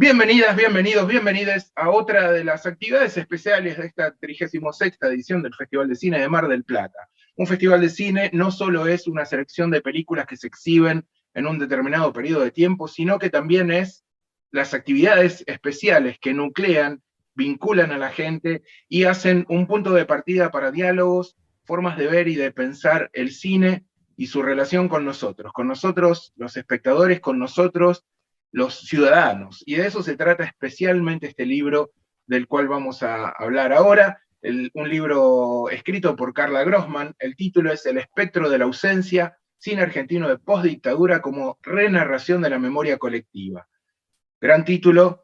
Bienvenidas, bienvenidos, bienvenidas a otra de las actividades especiales de esta 36ª edición del Festival de Cine de Mar del Plata. Un festival de cine no solo es una selección de películas que se exhiben en un determinado periodo de tiempo, sino que también es las actividades especiales que nuclean, vinculan a la gente y hacen un punto de partida para diálogos, formas de ver y de pensar el cine y su relación con nosotros los espectadores, con nosotros los ciudadanos. Y de eso se trata especialmente este libro del cual vamos a hablar ahora, un libro escrito por Carla Grossman. El título es El espectro de la ausencia, cine argentino de postdictadura como renarración de la memoria colectiva. Gran título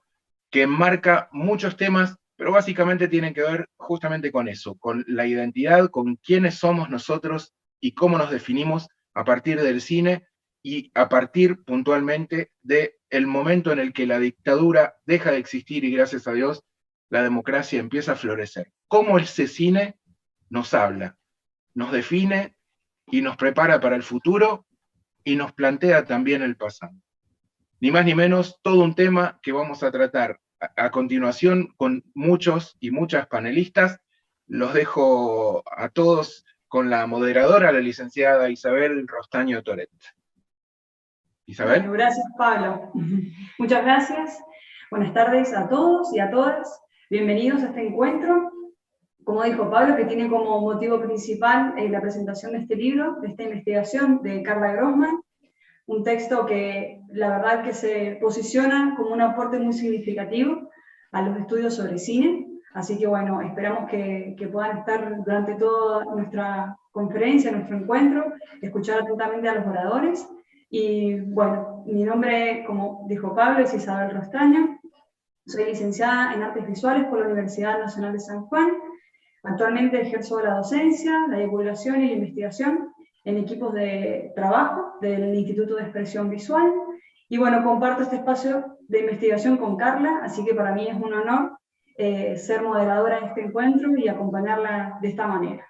que enmarca muchos temas, pero básicamente tienen que ver justamente con eso, con la identidad, con quiénes somos nosotros y cómo nos definimos a partir del cine y a partir puntualmente del momento en el que la dictadura deja de existir y gracias a Dios la democracia empieza a florecer. Cómo ese cine nos habla, nos define y nos prepara para el futuro y nos plantea también el pasado. Ni más ni menos, todo un tema que vamos a tratar a continuación con muchos y muchas panelistas. Los dejo a todos con la moderadora, la licenciada Isabel Rostaño Toret. Isabel. Bueno, gracias, Pablo. Muchas gracias. Buenas tardes a todos y a todas. Bienvenidos a este encuentro. Como dijo Pablo, que tiene como motivo principal la presentación de este libro, de esta investigación de Carla Grossman, un texto que la verdad que se posiciona como un aporte muy significativo a los estudios sobre cine. Así que bueno, esperamos que puedan estar durante toda nuestra conferencia, nuestro encuentro, escuchar atentamente a los oradores. Y bueno, mi nombre, como dijo Pablo, es Isabel Rostaño. Soy licenciada en Artes Visuales por la Universidad Nacional de San Juan. Actualmente ejerzo la docencia, la divulgación y la investigación en equipos de trabajo del Instituto de Expresión Visual. Y bueno, comparto este espacio de investigación con Carla, así que para mí es un honor ser moderadora de este encuentro y acompañarla de esta manera.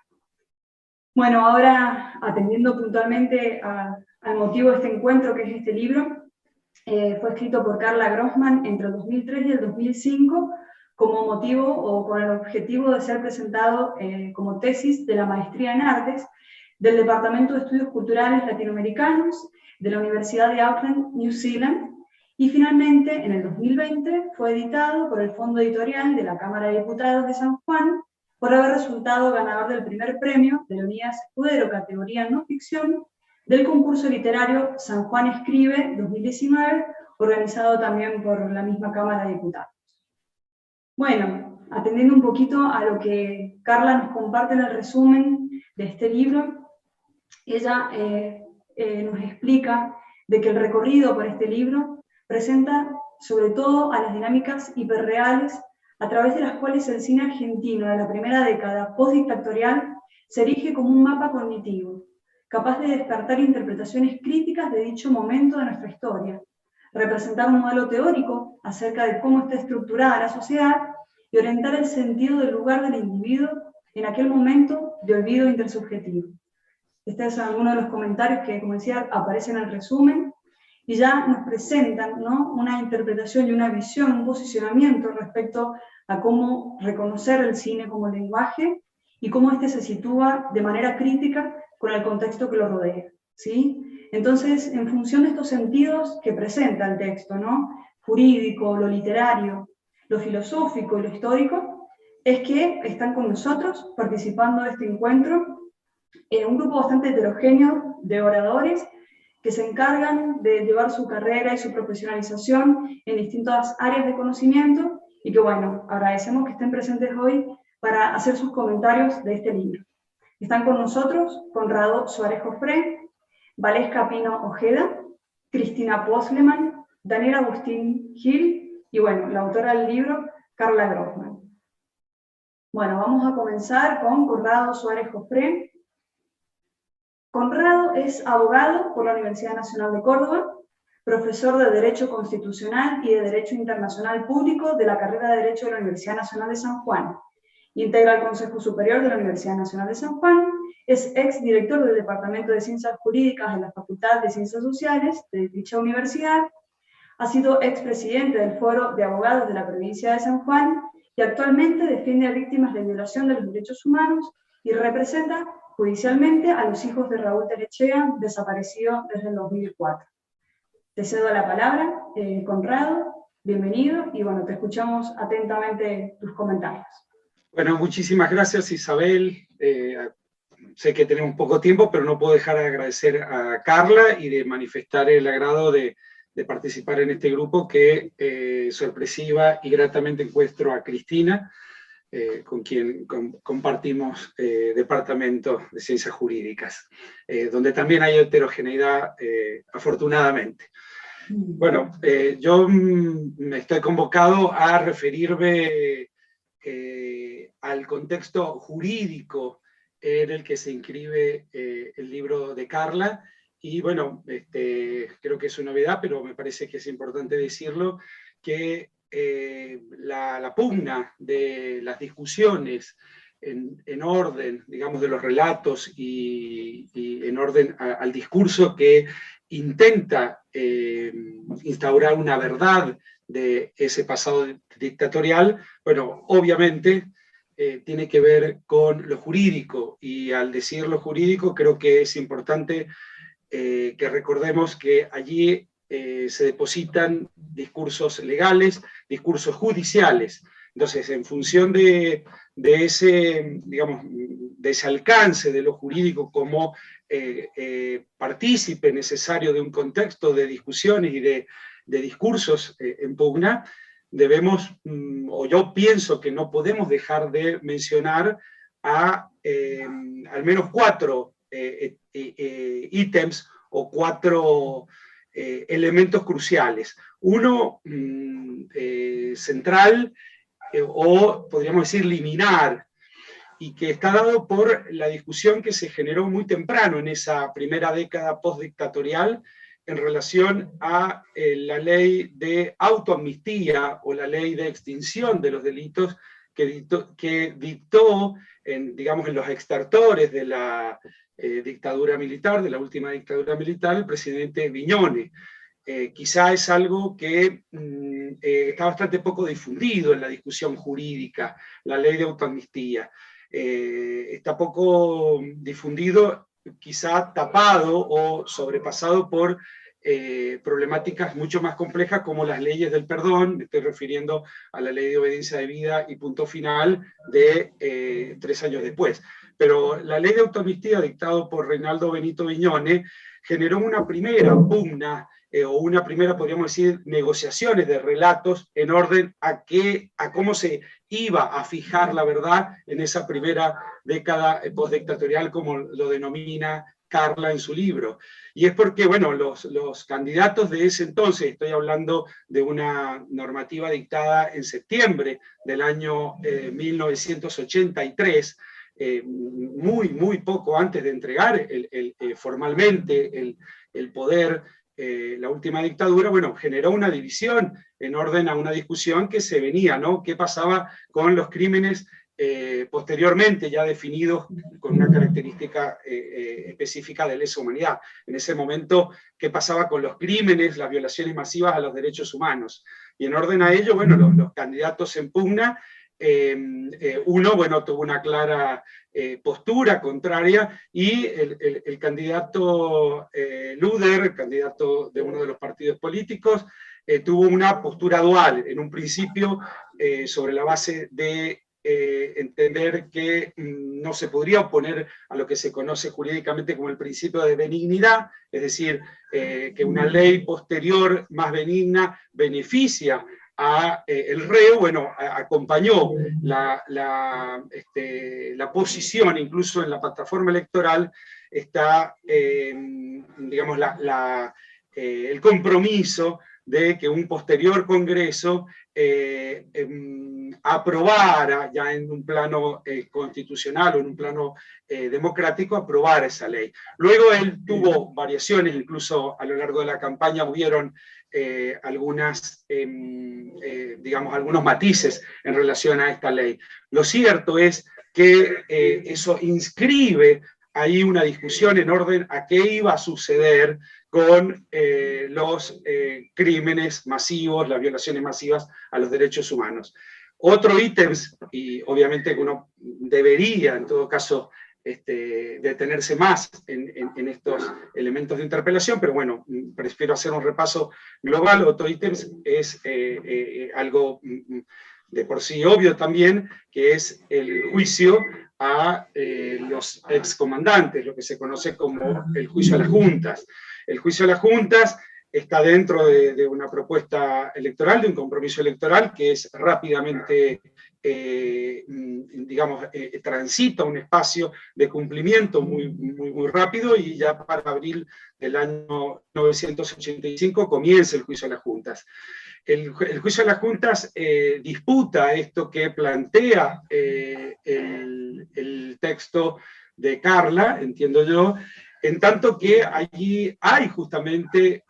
Bueno, ahora atendiendo puntualmente al motivo de este encuentro, que es este libro, fue escrito por Carla Grossman entre el 2003 y el 2005 como motivo o con el objetivo de ser presentado como tesis de la maestría en artes del Departamento de Estudios Culturales Latinoamericanos de la Universidad de Auckland, New Zealand, y finalmente en el 2020 fue editado por el Fondo Editorial de la Cámara de Diputados de San Juan por haber resultado ganador del primer premio de Leonidas Escudero, categoría no ficción, del concurso literario San Juan Escribe 2019, organizado también por la misma Cámara de Diputados. Bueno, atendiendo un poquito a lo que Carla nos comparte en el resumen de este libro, ella nos explica de que el recorrido por este libro presenta sobre todo a las dinámicas hiperreales a través de las cuales el cine argentino de la primera década postdictatorial se erige como un mapa cognitivo, capaz de despertar interpretaciones críticas de dicho momento de nuestra historia, representar un modelo teórico acerca de cómo está estructurada la sociedad y orientar el sentido del lugar del individuo en aquel momento de olvido intersubjetivo. Este es alguno de los comentarios que, como decía, aparecen en el resumen y ya nos presentan, ¿no?, una interpretación y una visión, un posicionamiento respecto a cómo reconocer el cine como lenguaje y cómo éste se sitúa de manera crítica con el contexto que lo rodea, ¿sí? Entonces, en función de estos sentidos que presenta el texto, ¿no?, jurídico, lo literario, lo filosófico y lo histórico, es que están con nosotros participando de este encuentro un grupo bastante heterogéneo de oradores que se encargan de llevar su carrera y su profesionalización en distintas áreas de conocimiento y que, bueno, agradecemos que estén presentes hoy para hacer sus comentarios de este libro. Están con nosotros Conrado Suárez Jofré, Valesca Pino Ojeda, Cristina Posleman, Daniel Agustín Gil y, bueno, la autora del libro, Carla Grossman. Bueno, vamos a comenzar con Conrado Suárez Jofré. Conrado es abogado por la Universidad Nacional de Córdoba, profesor de Derecho Constitucional y de Derecho Internacional Público de la carrera de Derecho de la Universidad Nacional de San Juan. Integra el Consejo Superior de la Universidad Nacional de San Juan, es exdirector del Departamento de Ciencias Jurídicas de la Facultad de Ciencias Sociales de dicha universidad, Ha sido expresidente del Foro de Abogados de la provincia de San Juan y actualmente defiende a víctimas de violación de los derechos humanos y representa judicialmente a los hijos de Raúl Telechea, desaparecido desde el 2004. Te cedo la palabra, Conrado, bienvenido, y bueno, te escuchamos atentamente tus comentarios. Bueno, muchísimas gracias, Isabel. Sé que tenemos poco tiempo, pero no puedo dejar de agradecer a Carla y de manifestar el agrado de participar en este grupo que sorpresiva y gratamente encuentro a Cristina, con quien compartimos Departamento de Ciencias Jurídicas, donde también hay heterogeneidad, afortunadamente. Bueno, yo me estoy convocado a referirme al contexto jurídico en el que se inscribe el libro de Carla, y bueno, creo que es una novedad, pero me parece que es importante decirlo, que la pugna de las discusiones en orden, digamos, de los relatos y en orden al discurso que intenta instaurar una verdad de ese pasado dictatorial, bueno, obviamente tiene que ver con lo jurídico, y al decir lo jurídico creo que es importante que recordemos que allí se depositan discursos legales, discursos judiciales. Entonces, en función de ese, digamos, de ese alcance de lo jurídico como partícipe necesario de un contexto de discusiones y de discursos en pugna, debemos, o yo pienso que no podemos dejar de mencionar a al menos 4 ítems o 4 elementos cruciales. Uno central, o podríamos decir liminar, y que está dado por la discusión que se generó muy temprano en esa primera década postdictatorial en relación a la ley de autoamnistía o la ley de extinción de los delitos que dictó digamos, en los extertores de la dictadura militar, de la última dictadura militar, el presidente Viñone. Quizá es algo que está bastante poco difundido en la discusión jurídica, la ley de autoamnistía. Está poco difundido, quizá tapado o sobrepasado por problemáticas mucho más complejas como las leyes del perdón. Me estoy refiriendo a la ley de obediencia debida y punto final de 3 años después. Pero la ley de autoamnistía dictado por Reinaldo Benito Viñone generó una primera pugna, o una primera, podríamos decir, negociaciones de relatos en orden a cómo se iba a fijar la verdad en esa primera década postdictatorial, como lo denomina Carla en su libro. Y es porque, bueno, los candidatos de ese entonces, estoy hablando de una normativa dictada en septiembre del año 1983, muy poco antes de entregar formalmente el poder, la última dictadura, bueno, generó una división en orden a una discusión que se venía, ¿no? ¿Qué pasaba con los crímenes posteriormente ya definidos con una característica específica de lesa humanidad? En ese momento, ¿qué pasaba con los crímenes, las violaciones masivas a los derechos humanos? Y en orden a ello, bueno, los candidatos en pugna, uno, bueno, tuvo una clara postura contraria, y el candidato Luder, el candidato de uno de los partidos políticos, tuvo una postura dual. En un principio, sobre la base de entender que no se podría oponer a lo que se conoce jurídicamente como el principio de benignidad, es decir, que una ley posterior más benigna beneficia a el reo. Bueno, acompañó la posición, incluso en la plataforma electoral está, digamos, el compromiso de que un posterior Congreso aprobara, ya en un plano constitucional o en un plano democrático, aprobara esa ley. Luego él tuvo variaciones, incluso a lo largo de la campaña hubieron digamos, algunos matices en relación a esta ley. Lo cierto es que eso inscribe ahí una discusión en orden a qué iba a suceder con los crímenes masivos, las violaciones masivas a los derechos humanos. Otro ítem, y obviamente que uno debería en todo caso detenerse más en estos elementos de interpelación, pero bueno, prefiero hacer un repaso global. Otro ítem es algo de por sí obvio también, que es el juicio a los excomandantes, lo que se conoce como el juicio a las juntas. El juicio a las juntas está dentro de una propuesta electoral, de un compromiso electoral que es rápidamente, digamos, transita un espacio de cumplimiento muy rápido, y ya para abril del año 1985 comienza el juicio a las juntas. El juicio a las juntas disputa esto que plantea el texto de Carla, entiendo yo, en tanto que allí hay justamente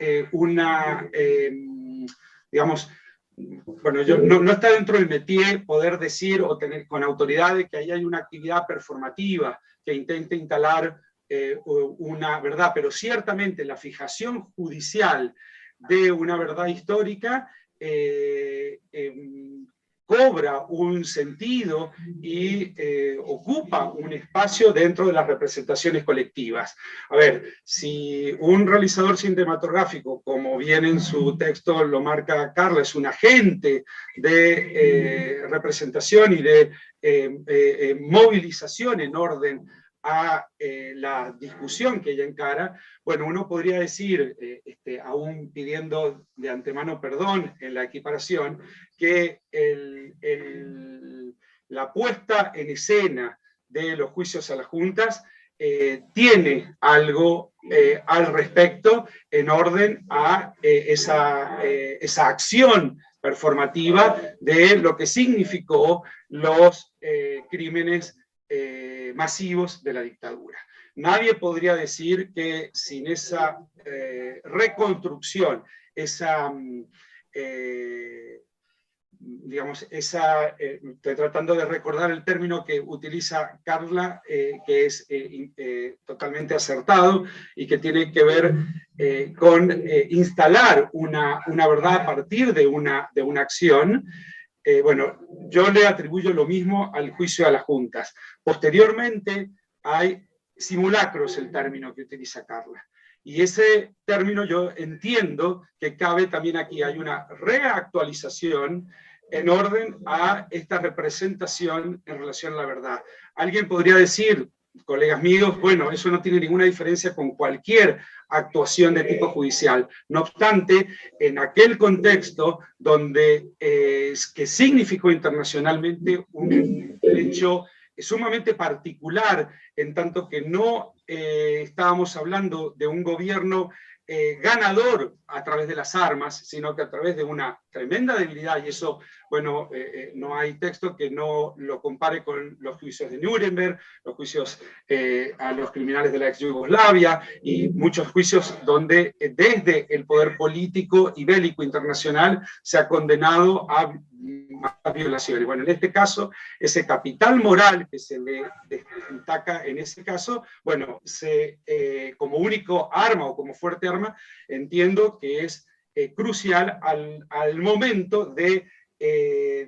digamos, bueno, yo, no está dentro del métier poder decir o tener con autoridad de que ahí hay una actividad performativa que intente instalar una verdad, pero ciertamente la fijación judicial de una verdad histórica cobra un sentido y ocupa un espacio dentro de las representaciones colectivas. A ver, si un realizador cinematográfico, como bien en su texto lo marca Carla, es un agente de representación y de movilización en orden a la discusión que ella encara, bueno, uno podría decir, aún pidiendo de antemano perdón en la equiparación, que la puesta en escena de los juicios a las juntas tiene algo al respecto en orden a esa acción performativa de lo que significó los crímenes masivos de la dictadura. Nadie podría decir que sin esa reconstrucción, esa digamos, estoy tratando de recordar el término que utiliza Carla, que es totalmente acertado y que tiene que ver con instalar una verdad a partir de una acción. Bueno, yo le atribuyo lo mismo al juicio a las juntas. Posteriormente hay simulacros, el término que utiliza Carla. Y ese término yo entiendo que cabe también aquí. Hay una reactualización en orden a esta representación en relación a la verdad. Alguien podría decir, colegas míos, bueno, eso no tiene ninguna diferencia con cualquier actuación de tipo judicial. No obstante, en aquel contexto donde que significó internacionalmente un hecho sumamente particular, en tanto que no estábamos hablando de un gobierno ganador a través de las armas, sino que a través de una tremenda debilidad, y eso, bueno, no hay texto que no lo compare con los juicios de Nuremberg, los juicios a los criminales de la ex Yugoslavia, y muchos juicios donde desde el poder político y bélico internacional se ha condenado a violaciones. Bueno, en este caso, ese capital moral que se le destaca en ese caso, bueno, como único arma o como fuerte arma, entiendo que es crucial al momento de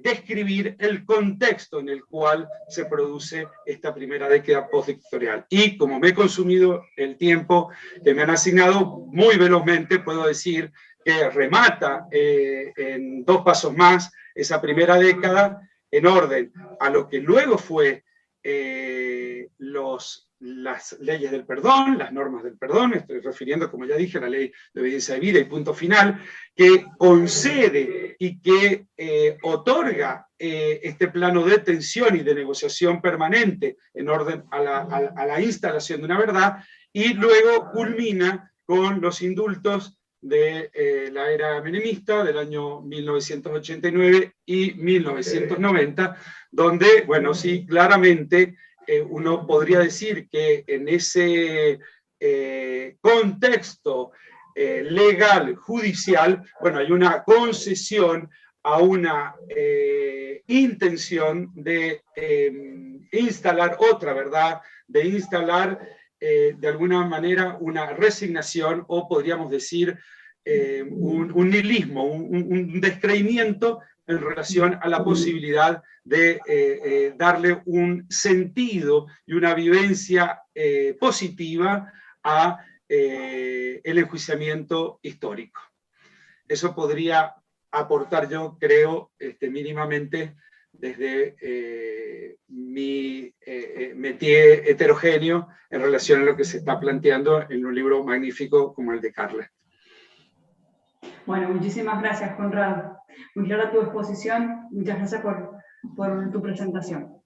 describir el contexto en el cual se produce esta primera década postdictatorial. Y como me he consumido el tiempo que me han asignado, muy velozmente puedo decir que remata en 2 pasos más esa primera década en orden a lo que luego fue las leyes del perdón, las normas del perdón, estoy refiriendo, como ya dije, a la ley de obediencia de vida y punto final, que concede y que otorga este plano de tensión y de negociación permanente en orden a la instalación de una verdad, y luego culmina con los indultos de la era menemista del año 1989 y 1990, donde, bueno, sí, claramente uno podría decir que en ese contexto legal, judicial, bueno, hay una concesión a una intención de instalar otra verdad, de instalar de alguna manera una resignación, o podríamos decir un nihilismo, un descreimiento en relación a la posibilidad de darle un sentido y una vivencia positiva a el enjuiciamiento histórico. Eso podría aportar, yo creo, mínimamente desde mi métier heterogéneo en relación a lo que se está planteando en un libro magnífico como el de Carla. Bueno, muchísimas gracias, Conrado. Muy clara tu exposición. Muchas gracias por tu presentación.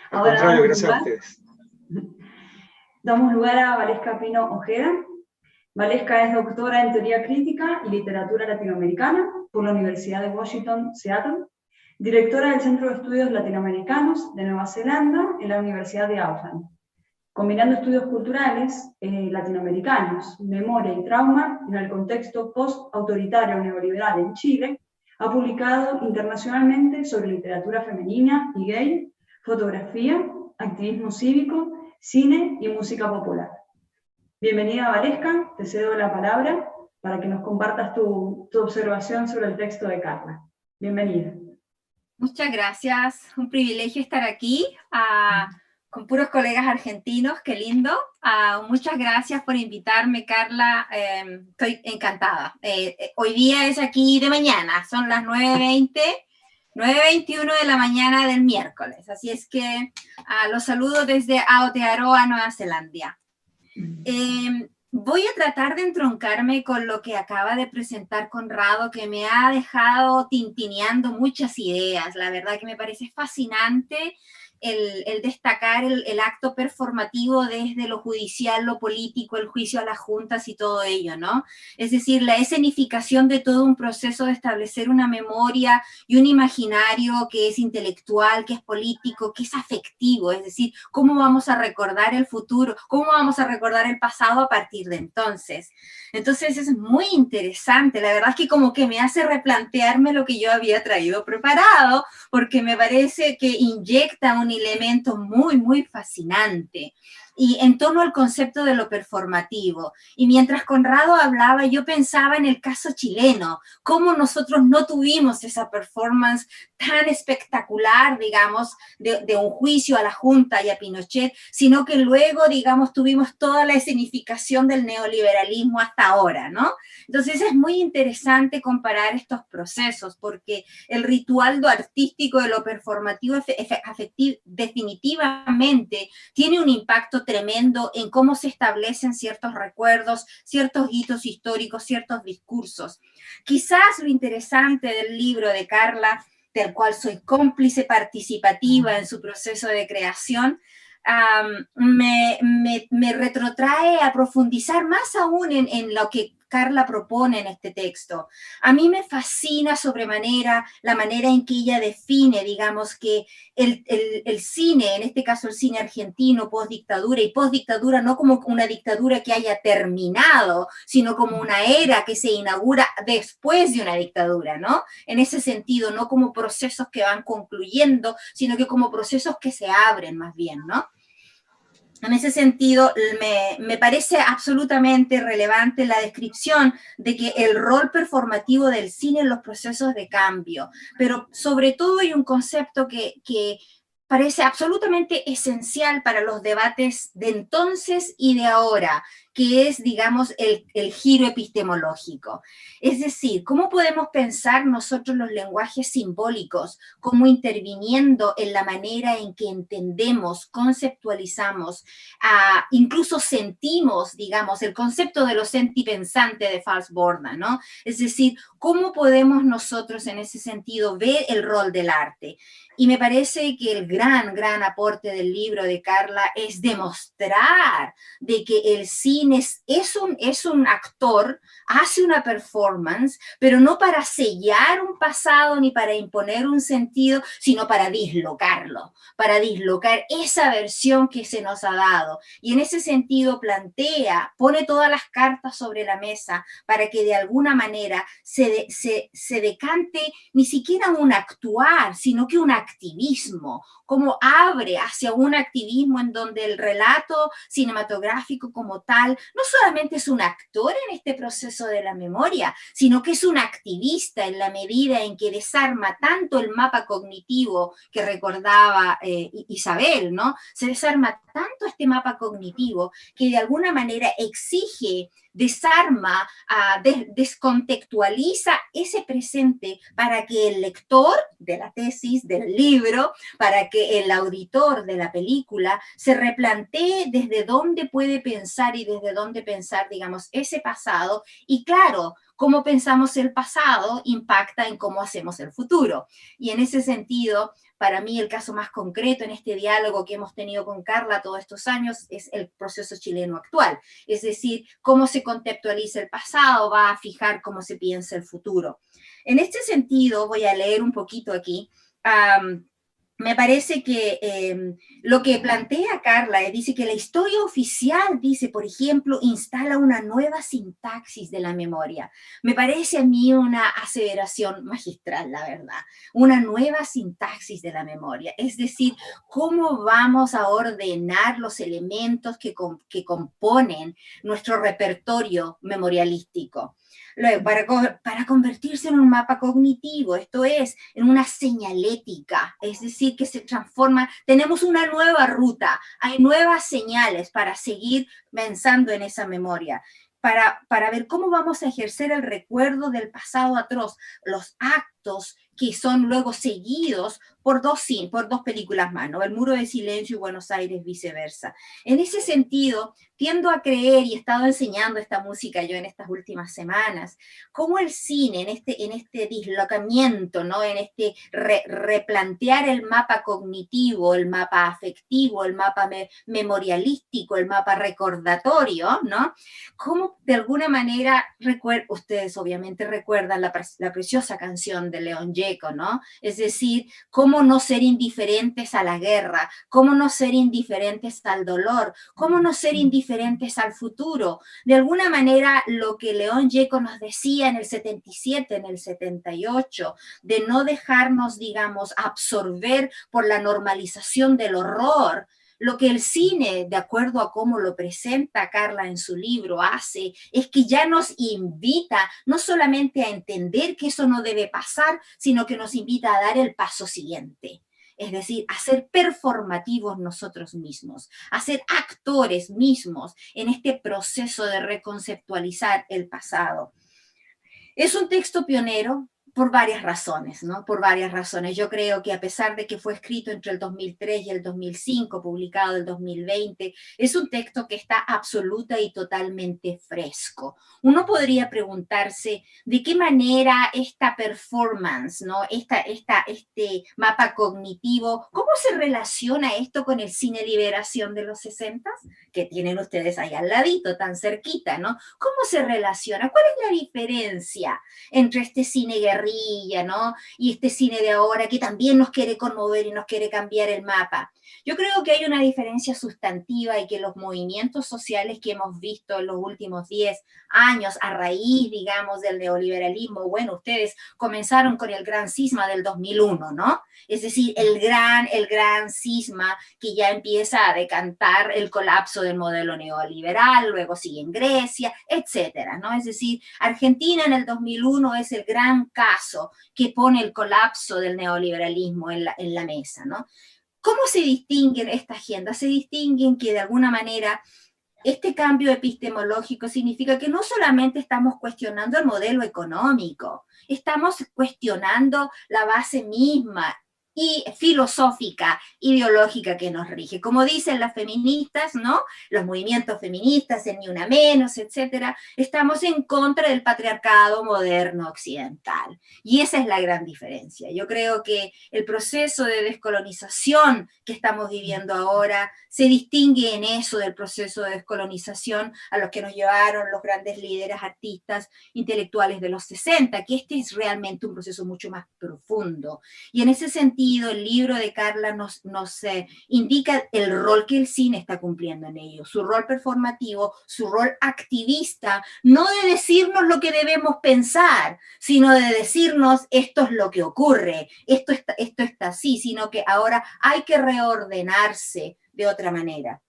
Al contrario, gracias a ustedes. Damos lugar a Valesca Pino Ojeda. Valesca es doctora en Teoría Crítica y Literatura Latinoamericana por la Universidad de Washington, Seattle, directora del Centro de Estudios Latinoamericanos de Nueva Zelanda en la Universidad de Auckland. Combinando estudios culturales latinoamericanos, memoria y trauma en el contexto post-autoritario neoliberal en Chile, ha publicado internacionalmente sobre literatura femenina y gay, fotografía, activismo cívico, cine y música popular. Bienvenida, Valesca, te cedo la palabra para que nos compartas tu observación sobre el texto de Carla. Bienvenida. Muchas gracias, un privilegio estar aquí con puros colegas argentinos, qué lindo. Muchas gracias por invitarme, Carla, estoy encantada. Hoy día es aquí de mañana, son las 9:21 de la mañana del miércoles, así es que los saludo desde Aotearoa, Nueva Zelanda. Voy a tratar de entroncarme con lo que acaba de presentar Conrado, que me ha dejado tintineando muchas ideas. La verdad que me parece fascinante el destacar el acto performativo desde lo judicial, lo político, el juicio a las juntas y todo ello, ¿no? Es decir, la escenificación de todo un proceso de establecer una memoria y un imaginario que es intelectual, que es político, que es afectivo, es decir, cómo vamos a recordar el futuro, cómo vamos a recordar el pasado a partir de entonces. Entonces es muy interesante, la verdad es que como que me hace replantearme lo que yo había traído preparado, porque me parece que inyecta un elemento muy, muy fascinante y en torno al concepto de lo performativo. Y mientras Conrado hablaba, yo pensaba en el caso chileno, cómo nosotros no tuvimos esa performance tan espectacular, digamos, de un juicio a la Junta y a Pinochet, sino que luego, digamos, tuvimos toda la escenificación del neoliberalismo hasta ahora, ¿no? Entonces es muy interesante comparar estos procesos, porque el ritual artístico de lo performativo definitivamente tiene un impacto tremendo en cómo se establecen ciertos recuerdos, ciertos hitos históricos, ciertos discursos. Quizás lo interesante del libro de Carla, del cual soy cómplice participativa en su proceso de creación, me retrotrae a profundizar más aún en lo que Carla propone en este texto. A mí me fascina sobremanera la manera en que ella define, digamos, que el cine, en este caso el cine argentino, postdictadura, y postdictadura no como una dictadura que haya terminado, sino como una era que se inaugura después de una dictadura, ¿no? En ese sentido, no como procesos que van concluyendo, sino que como procesos que se abren más bien, ¿no? En ese sentido, me parece absolutamente relevante la descripción de que el rol performativo del cine en los procesos de cambio, pero sobre todo hay un concepto que parece absolutamente esencial para los debates de entonces y de ahora, que es, digamos, el giro epistemológico. Es decir, ¿cómo podemos pensar nosotros los lenguajes simbólicos como interviniendo en la manera en que entendemos, conceptualizamos, incluso sentimos, digamos, el concepto de lo sentipensante de False-Borda, ¿no? Es decir, ¿cómo podemos nosotros en ese sentido ver el rol del arte? Y me parece que el gran aporte del libro de Carla es demostrar de que el cine cine es un actor, hace una performance, pero no para sellar un pasado ni para imponer un sentido, sino para dislocarlo, para dislocar esa versión que se nos ha dado. Y en ese sentido pone todas las cartas sobre la mesa para que de alguna manera se decante ni siquiera un actuar, sino que un activismo, como abre hacia un activismo en donde el relato cinematográfico como tal no solamente es un actor en este proceso de la memoria, sino que es un activista en la medida en que desarma tanto el mapa cognitivo que recordaba Isabel, ¿no? Se desarma tanto este mapa cognitivo que de alguna manera exige, desarma, descontextualiza ese presente para que el lector de la tesis, del libro, para que el auditor de la película se replantee desde dónde puede pensar y desde dónde pensar, digamos, ese pasado. Y claro, cómo pensamos el pasado impacta en cómo hacemos el futuro. Y en ese sentido, para mí el caso más concreto en este diálogo que hemos tenido con Carla todos estos años es el proceso chileno actual. Es decir, cómo se contextualiza el pasado va a fijar cómo se piensa el futuro. En este sentido, voy a leer un poquito aquí. Me parece que lo que plantea Carla, dice que la historia oficial, dice, por ejemplo, instala una nueva sintaxis de la memoria. Me parece a mí una aseveración magistral, la verdad. Una nueva sintaxis de la memoria. Es decir, cómo vamos a ordenar los elementos que componen nuestro repertorio memorialístico. Luego, para convertirse en un mapa cognitivo, esto es, en una señalética, es decir, que se transforma, tenemos una nueva ruta, hay nuevas señales para seguir pensando en esa memoria, para ver cómo vamos a ejercer el recuerdo del pasado atroz, los actos que son luego seguidos por dos películas más, ¿no? El Muro de Silencio y Buenos Aires, viceversa. En ese sentido, tiendo a creer, y he estado enseñando esta música yo en estas últimas semanas, cómo el cine, en este dislocamiento, ¿no? En este replantear el mapa cognitivo, el mapa afectivo, el mapa memorialístico, el mapa recordatorio, ¿no? Cómo de alguna manera, ustedes obviamente recuerdan la preciosa canción de León Gieco, ¿no? Es decir, cómo no ser indiferentes a la guerra, cómo no ser indiferentes al dolor, cómo no ser indiferentes al futuro. De alguna manera, lo que León Gieco nos decía en el 77, en el 78, de no dejarnos, digamos, absorber por la normalización del horror. Lo que el cine, de acuerdo a cómo lo presenta Carla en su libro, hace es que ya nos invita no solamente a entender que eso no debe pasar, sino que nos invita a dar el paso siguiente. Es decir, a ser performativos nosotros mismos, a ser actores mismos en este proceso de reconceptualizar el pasado. Es un texto pionero por varias razones, ¿no? Por varias razones. Yo creo que a pesar de que fue escrito entre el 2003 y el 2005, publicado el 2020, es un texto que está absoluta y totalmente fresco. Uno podría preguntarse de qué manera esta performance, ¿no? Este mapa cognitivo, ¿cómo se relaciona esto con el cine liberación de los 60s? Que tienen ustedes ahí al ladito, tan cerquita, ¿no? ¿Cómo se relaciona? ¿Cuál es la diferencia entre este cine guerrilla, ¿no? Y este cine de ahora que también nos quiere conmover y nos quiere cambiar el mapa? Yo creo que hay una diferencia sustantiva y que los movimientos sociales que hemos visto en los últimos 10 años a raíz, digamos, del neoliberalismo, bueno, ustedes comenzaron con el gran cisma del 2001, ¿no? Es decir, el gran cisma que ya empieza a decantar el colapso del modelo neoliberal, luego sigue en Grecia, etcétera, ¿no? Es decir, Argentina en el 2001 es el gran caso que pone el colapso del neoliberalismo en la mesa, ¿no? ¿Cómo se distinguen estas agendas? Se distinguen que de alguna manera este cambio epistemológico significa que no solamente estamos cuestionando el modelo económico, estamos cuestionando la base misma y filosófica, ideológica que nos rige. Como dicen las feministas, ¿no? Los movimientos feministas, en Ni Una Menos, etcétera, estamos en contra del patriarcado moderno occidental. Y esa es la gran diferencia. Yo creo que el proceso de descolonización que estamos viviendo ahora se distingue en eso del proceso de descolonización a los que nos llevaron los grandes líderes, artistas, intelectuales de los 60, que este es realmente un proceso mucho más profundo. Y en ese sentido, el libro de Carla nos indica el rol que el cine está cumpliendo en ello, su rol performativo, su rol activista, no de decirnos lo que debemos pensar, sino de decirnos esto es lo que ocurre, esto está así, sino que ahora hay que reordenarse de otra manera.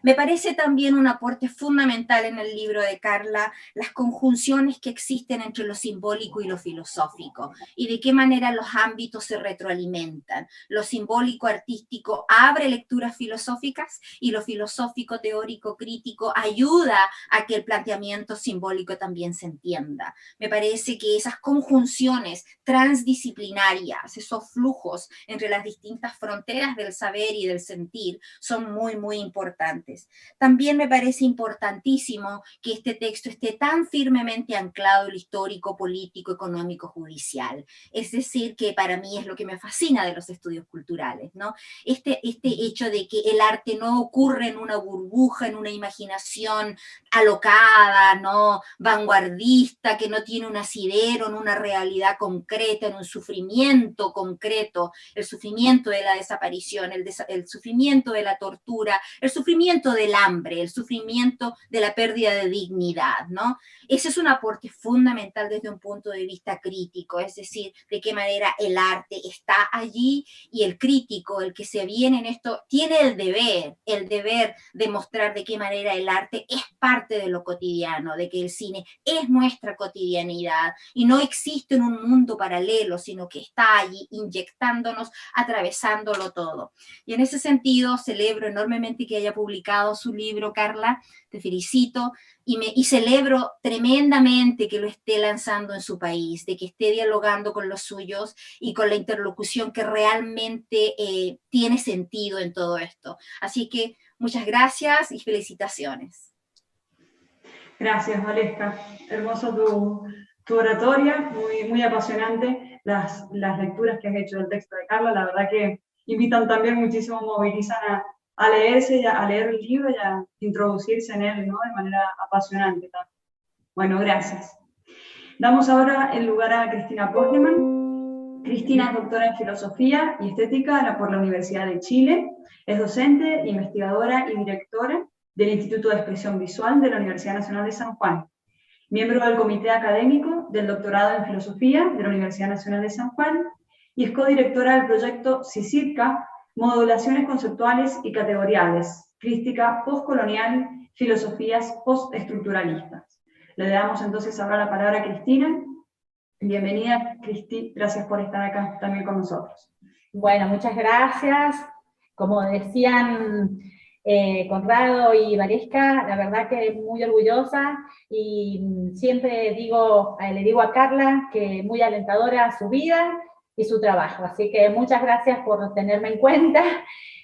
Me parece también un aporte fundamental en el libro de Carla las conjunciones que existen entre lo simbólico y lo filosófico y de qué manera los ámbitos se retroalimentan. Lo simbólico artístico abre lecturas filosóficas y lo filosófico teórico crítico ayuda a que el planteamiento simbólico también se entienda. Me parece que esas conjunciones transdisciplinarias, esos flujos entre las distintas fronteras del saber y del sentir son muy, muy importantes. También me parece importantísimo que este texto esté tan firmemente anclado en lo histórico, político, económico, judicial. Es decir, que para mí es lo que me fascina de los estudios culturales, ¿no? Este hecho de que el arte no ocurre en una burbuja, en una imaginación alocada, ¿no? Vanguardista, que no tiene un asidero, en una realidad concreta, en un sufrimiento concreto, el sufrimiento de la desaparición, el sufrimiento de la tortura, el sufrimiento del hambre, el sufrimiento de la pérdida de dignidad, ¿no? Ese es un aporte fundamental desde un punto de vista crítico, es decir, de qué manera el arte está allí y el crítico, el que se viene en esto, tiene el deber de mostrar de qué manera el arte es parte de lo cotidiano, de que el cine es nuestra cotidianidad y no existe en un mundo paralelo, sino que está allí inyectándonos, atravesándolo todo. Y en ese sentido celebro enormemente que haya publicado su libro, Carla, te felicito, y celebro tremendamente que lo esté lanzando en su país, de que esté dialogando con los suyos y con la interlocución que realmente tiene sentido en todo esto. Así que muchas gracias y felicitaciones. Gracias, Valesca. Hermoso tu oratoria, muy, muy apasionante las lecturas que has hecho del texto de Carla. La verdad que invitan también muchísimo, movilizan a leerse, a leer el libro y a introducirse en él, ¿no? De manera apasionante también. Bueno, gracias. Damos ahora el lugar a Cristina Postleman. Cristina es doctora en Filosofía y Estética por la Universidad de Chile. Es docente, investigadora y directora del Instituto de Expresión Visual de la Universidad Nacional de San Juan. Miembro del Comité Académico del Doctorado en Filosofía de la Universidad Nacional de San Juan y es codirectora del proyecto CICIRCA, Modulaciones Conceptuales y Categoriales, Crítica Postcolonial, Filosofías Postestructuralistas. Le damos entonces ahora la palabra a Cristina. Bienvenida, Cristi, gracias por estar acá también con nosotros. Bueno, muchas gracias. Como decían Conrado y Valesca, la verdad que muy orgullosa y siempre le digo a Carla que muy alentadora su vida y su trabajo, así que muchas gracias por tenerme en cuenta,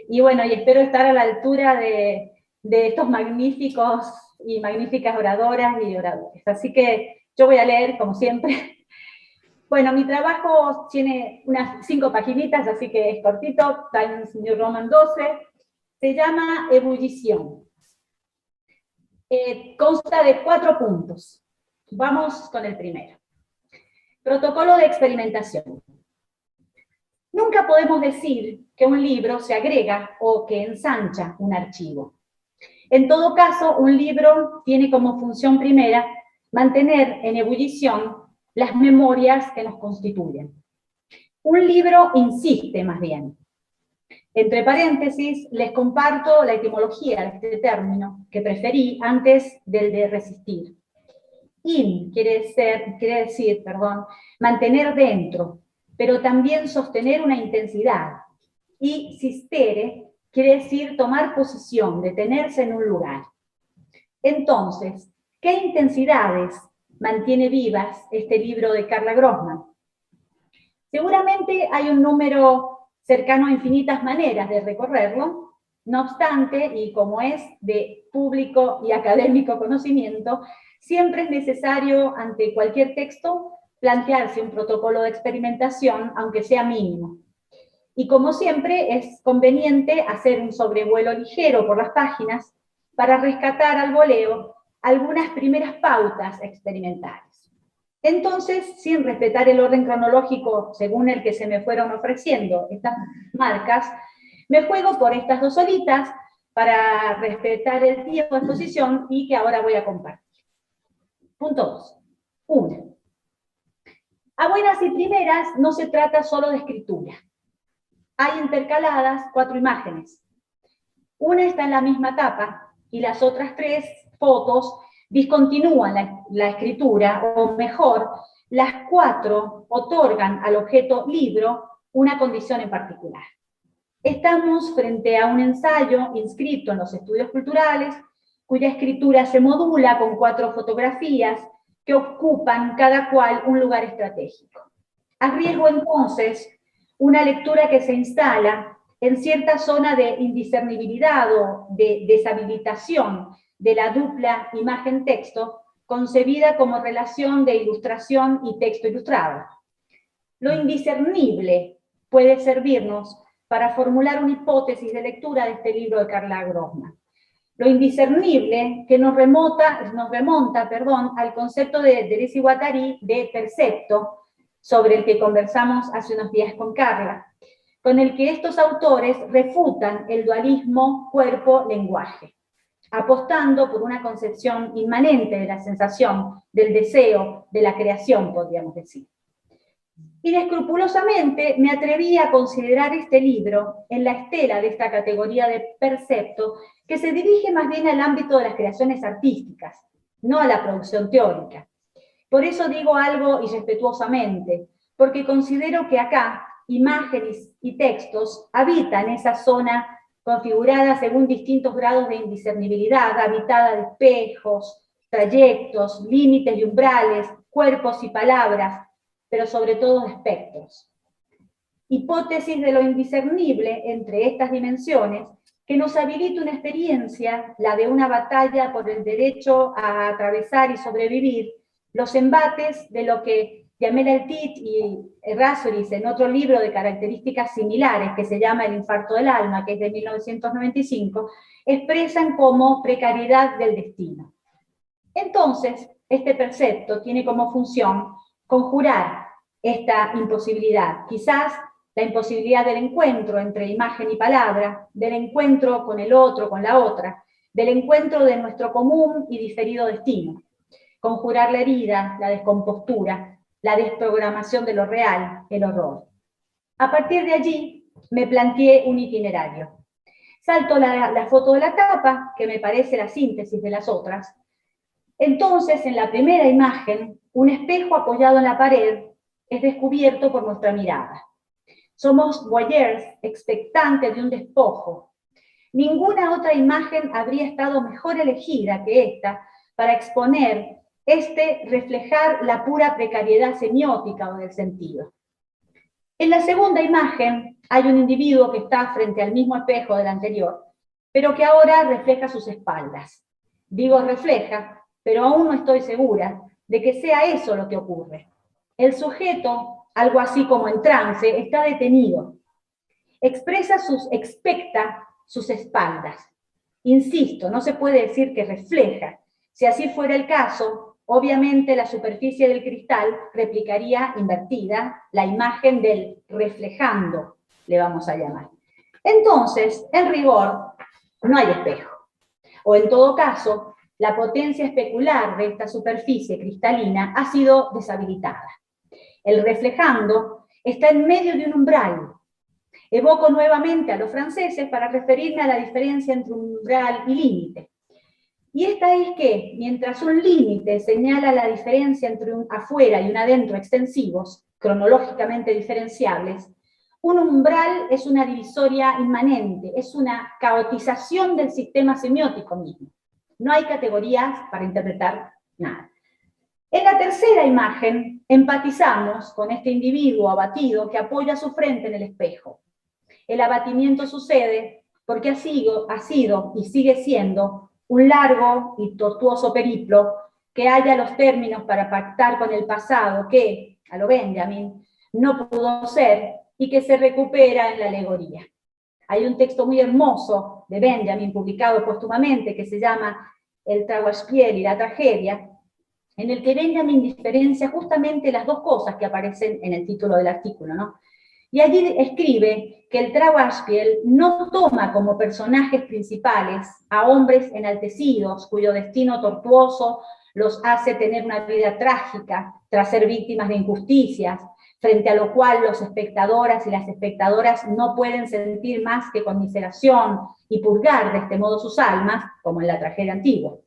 y bueno, y espero estar a la altura de estos magníficos y magníficas oradoras y oradores, así que yo voy a leer como siempre. Bueno, mi trabajo tiene unas 5 paginitas, así que es cortito, Times New Roman 12, se llama Ebullición. Consta de 4 puntos. Vamos con el primero. Protocolo de experimentación. Nunca podemos decir que un libro se agrega o que ensancha un archivo. En todo caso, un libro tiene como función primera mantener en ebullición las memorias que nos constituyen. Un libro insiste, más bien. Entre paréntesis, les comparto la etimología de este término, que preferí antes del de resistir. In quiere decir, mantener dentro, pero también sostener una intensidad. Y sistere quiere decir tomar posición, detenerse en un lugar. Entonces, ¿qué intensidades mantiene vivas este libro de Carla Grossman? Seguramente hay un número cercano a infinitas maneras de recorrerlo. No obstante, y como es de público y académico conocimiento, siempre es necesario, ante cualquier texto, plantearse un protocolo de experimentación, aunque sea mínimo. Y como siempre, es conveniente hacer un sobrevuelo ligero por las páginas para rescatar al voleo algunas primeras pautas experimentales. Entonces, sin respetar el orden cronológico según el que se me fueron ofreciendo estas marcas, me juego por estas dos solitas para respetar el tiempo de exposición y que ahora voy a compartir. Punto 2. 1. A buenas y primeras no se trata solo de escritura. Hay intercaladas 4 imágenes. Una está en la misma tapa y las otras 3 fotos discontinúan la escritura, o mejor, las 4 otorgan al objeto libro una condición en particular. Estamos frente a un ensayo inscrito en los estudios culturales, cuya escritura se modula con 4 fotografías que ocupan cada cual un lugar estratégico. Arriesgo entonces una lectura que se instala en cierta zona de indiscernibilidad o de deshabilitación de la dupla imagen-texto, concebida como relación de ilustración y texto ilustrado. Lo indiscernible puede servirnos para formular una hipótesis de lectura de este libro de Carla Grossman. Lo indiscernible que nos remonta, al concepto de Deleuze y Guattari de percepto, sobre el que conversamos hace unos días con Carla, con el que estos autores refutan el dualismo cuerpo-lenguaje, apostando por una concepción inmanente de la sensación, del deseo, de la creación, podríamos decir. Inescrupulosamente me atreví a considerar este libro en la estela de esta categoría de percepto que se dirige más bien al ámbito de las creaciones artísticas, no a la producción teórica. Por eso digo algo irrespetuosamente, porque considero que acá imágenes y textos habitan esa zona configurada según distintos grados de indiscernibilidad, habitada de espejos, trayectos, límites y umbrales, cuerpos y palabras, pero sobre todo de espectros. Hipótesis de lo indiscernible entre estas dimensiones que nos habilita una experiencia, la de una batalla por el derecho a atravesar y sobrevivir los embates de lo que Jamel El-Tit y Errázuriz, en otro libro de características similares que se llama El infarto del alma, que es de 1995, expresan como precariedad del destino. Entonces, este percepto tiene como función conjurar esta imposibilidad, quizás la imposibilidad del encuentro entre imagen y palabra, del encuentro con el otro, con la otra, del encuentro de nuestro común y diferido destino. Conjurar la herida, la descompostura, la desprogramación de lo real, el horror. A partir de allí me planteé un itinerario. Salto la foto de la tapa, que me parece la síntesis de las otras. Entonces, en la primera imagen, un espejo apoyado en la pared es descubierto por nuestra mirada. Somos voyeurs, expectantes de un despojo. Ninguna otra imagen habría estado mejor elegida que esta para exponer reflejar la pura precariedad semiótica o del sentido. En la segunda imagen hay un individuo que está frente al mismo espejo del anterior, pero que ahora refleja sus espaldas. Digo refleja, pero aún no estoy segura de que sea eso lo que ocurre. El sujeto, algo así como en trance, está detenido. Expecta sus espaldas. Insisto, no se puede decir que refleja. Si así fuera el caso, obviamente la superficie del cristal replicaría invertida la imagen del reflejando, le vamos a llamar. Entonces, en rigor, no hay espejo. O en todo caso, la potencia especular de esta superficie cristalina ha sido deshabilitada. El reflejando está en medio de un umbral. Evoco nuevamente a los franceses para referirme a la diferencia entre umbral y límite. Y esta es que, mientras un límite señala la diferencia entre un afuera y un adentro extensivos, cronológicamente diferenciables, un umbral es una divisoria inmanente, es una caotización del sistema semiótico mismo. No hay categorías para interpretar nada. En la tercera imagen, empatizamos con este individuo abatido que apoya su frente en el espejo. el abatimiento sucede porque ha sido y sigue siendo un largo y tortuoso periplo que halla los términos para pactar con el pasado que, a lo Benjamin, no pudo ser y que se recupera en la alegoría. Hay un texto muy hermoso de Benjamin, publicado póstumamente, que se llama El Traguaspiel y la tragedia, en el que Benjamin diferencia justamente las dos cosas que aparecen en el título del artículo, ¿no? Y allí escribe que el Traguaspiel no toma como personajes principales a hombres enaltecidos, cuyo destino tortuoso los hace tener una vida trágica tras ser víctimas de injusticias, frente a lo cual los espectadoras y las espectadoras no pueden sentir más que conmiseración y purgar de este modo sus almas, como en la tragedia antigua.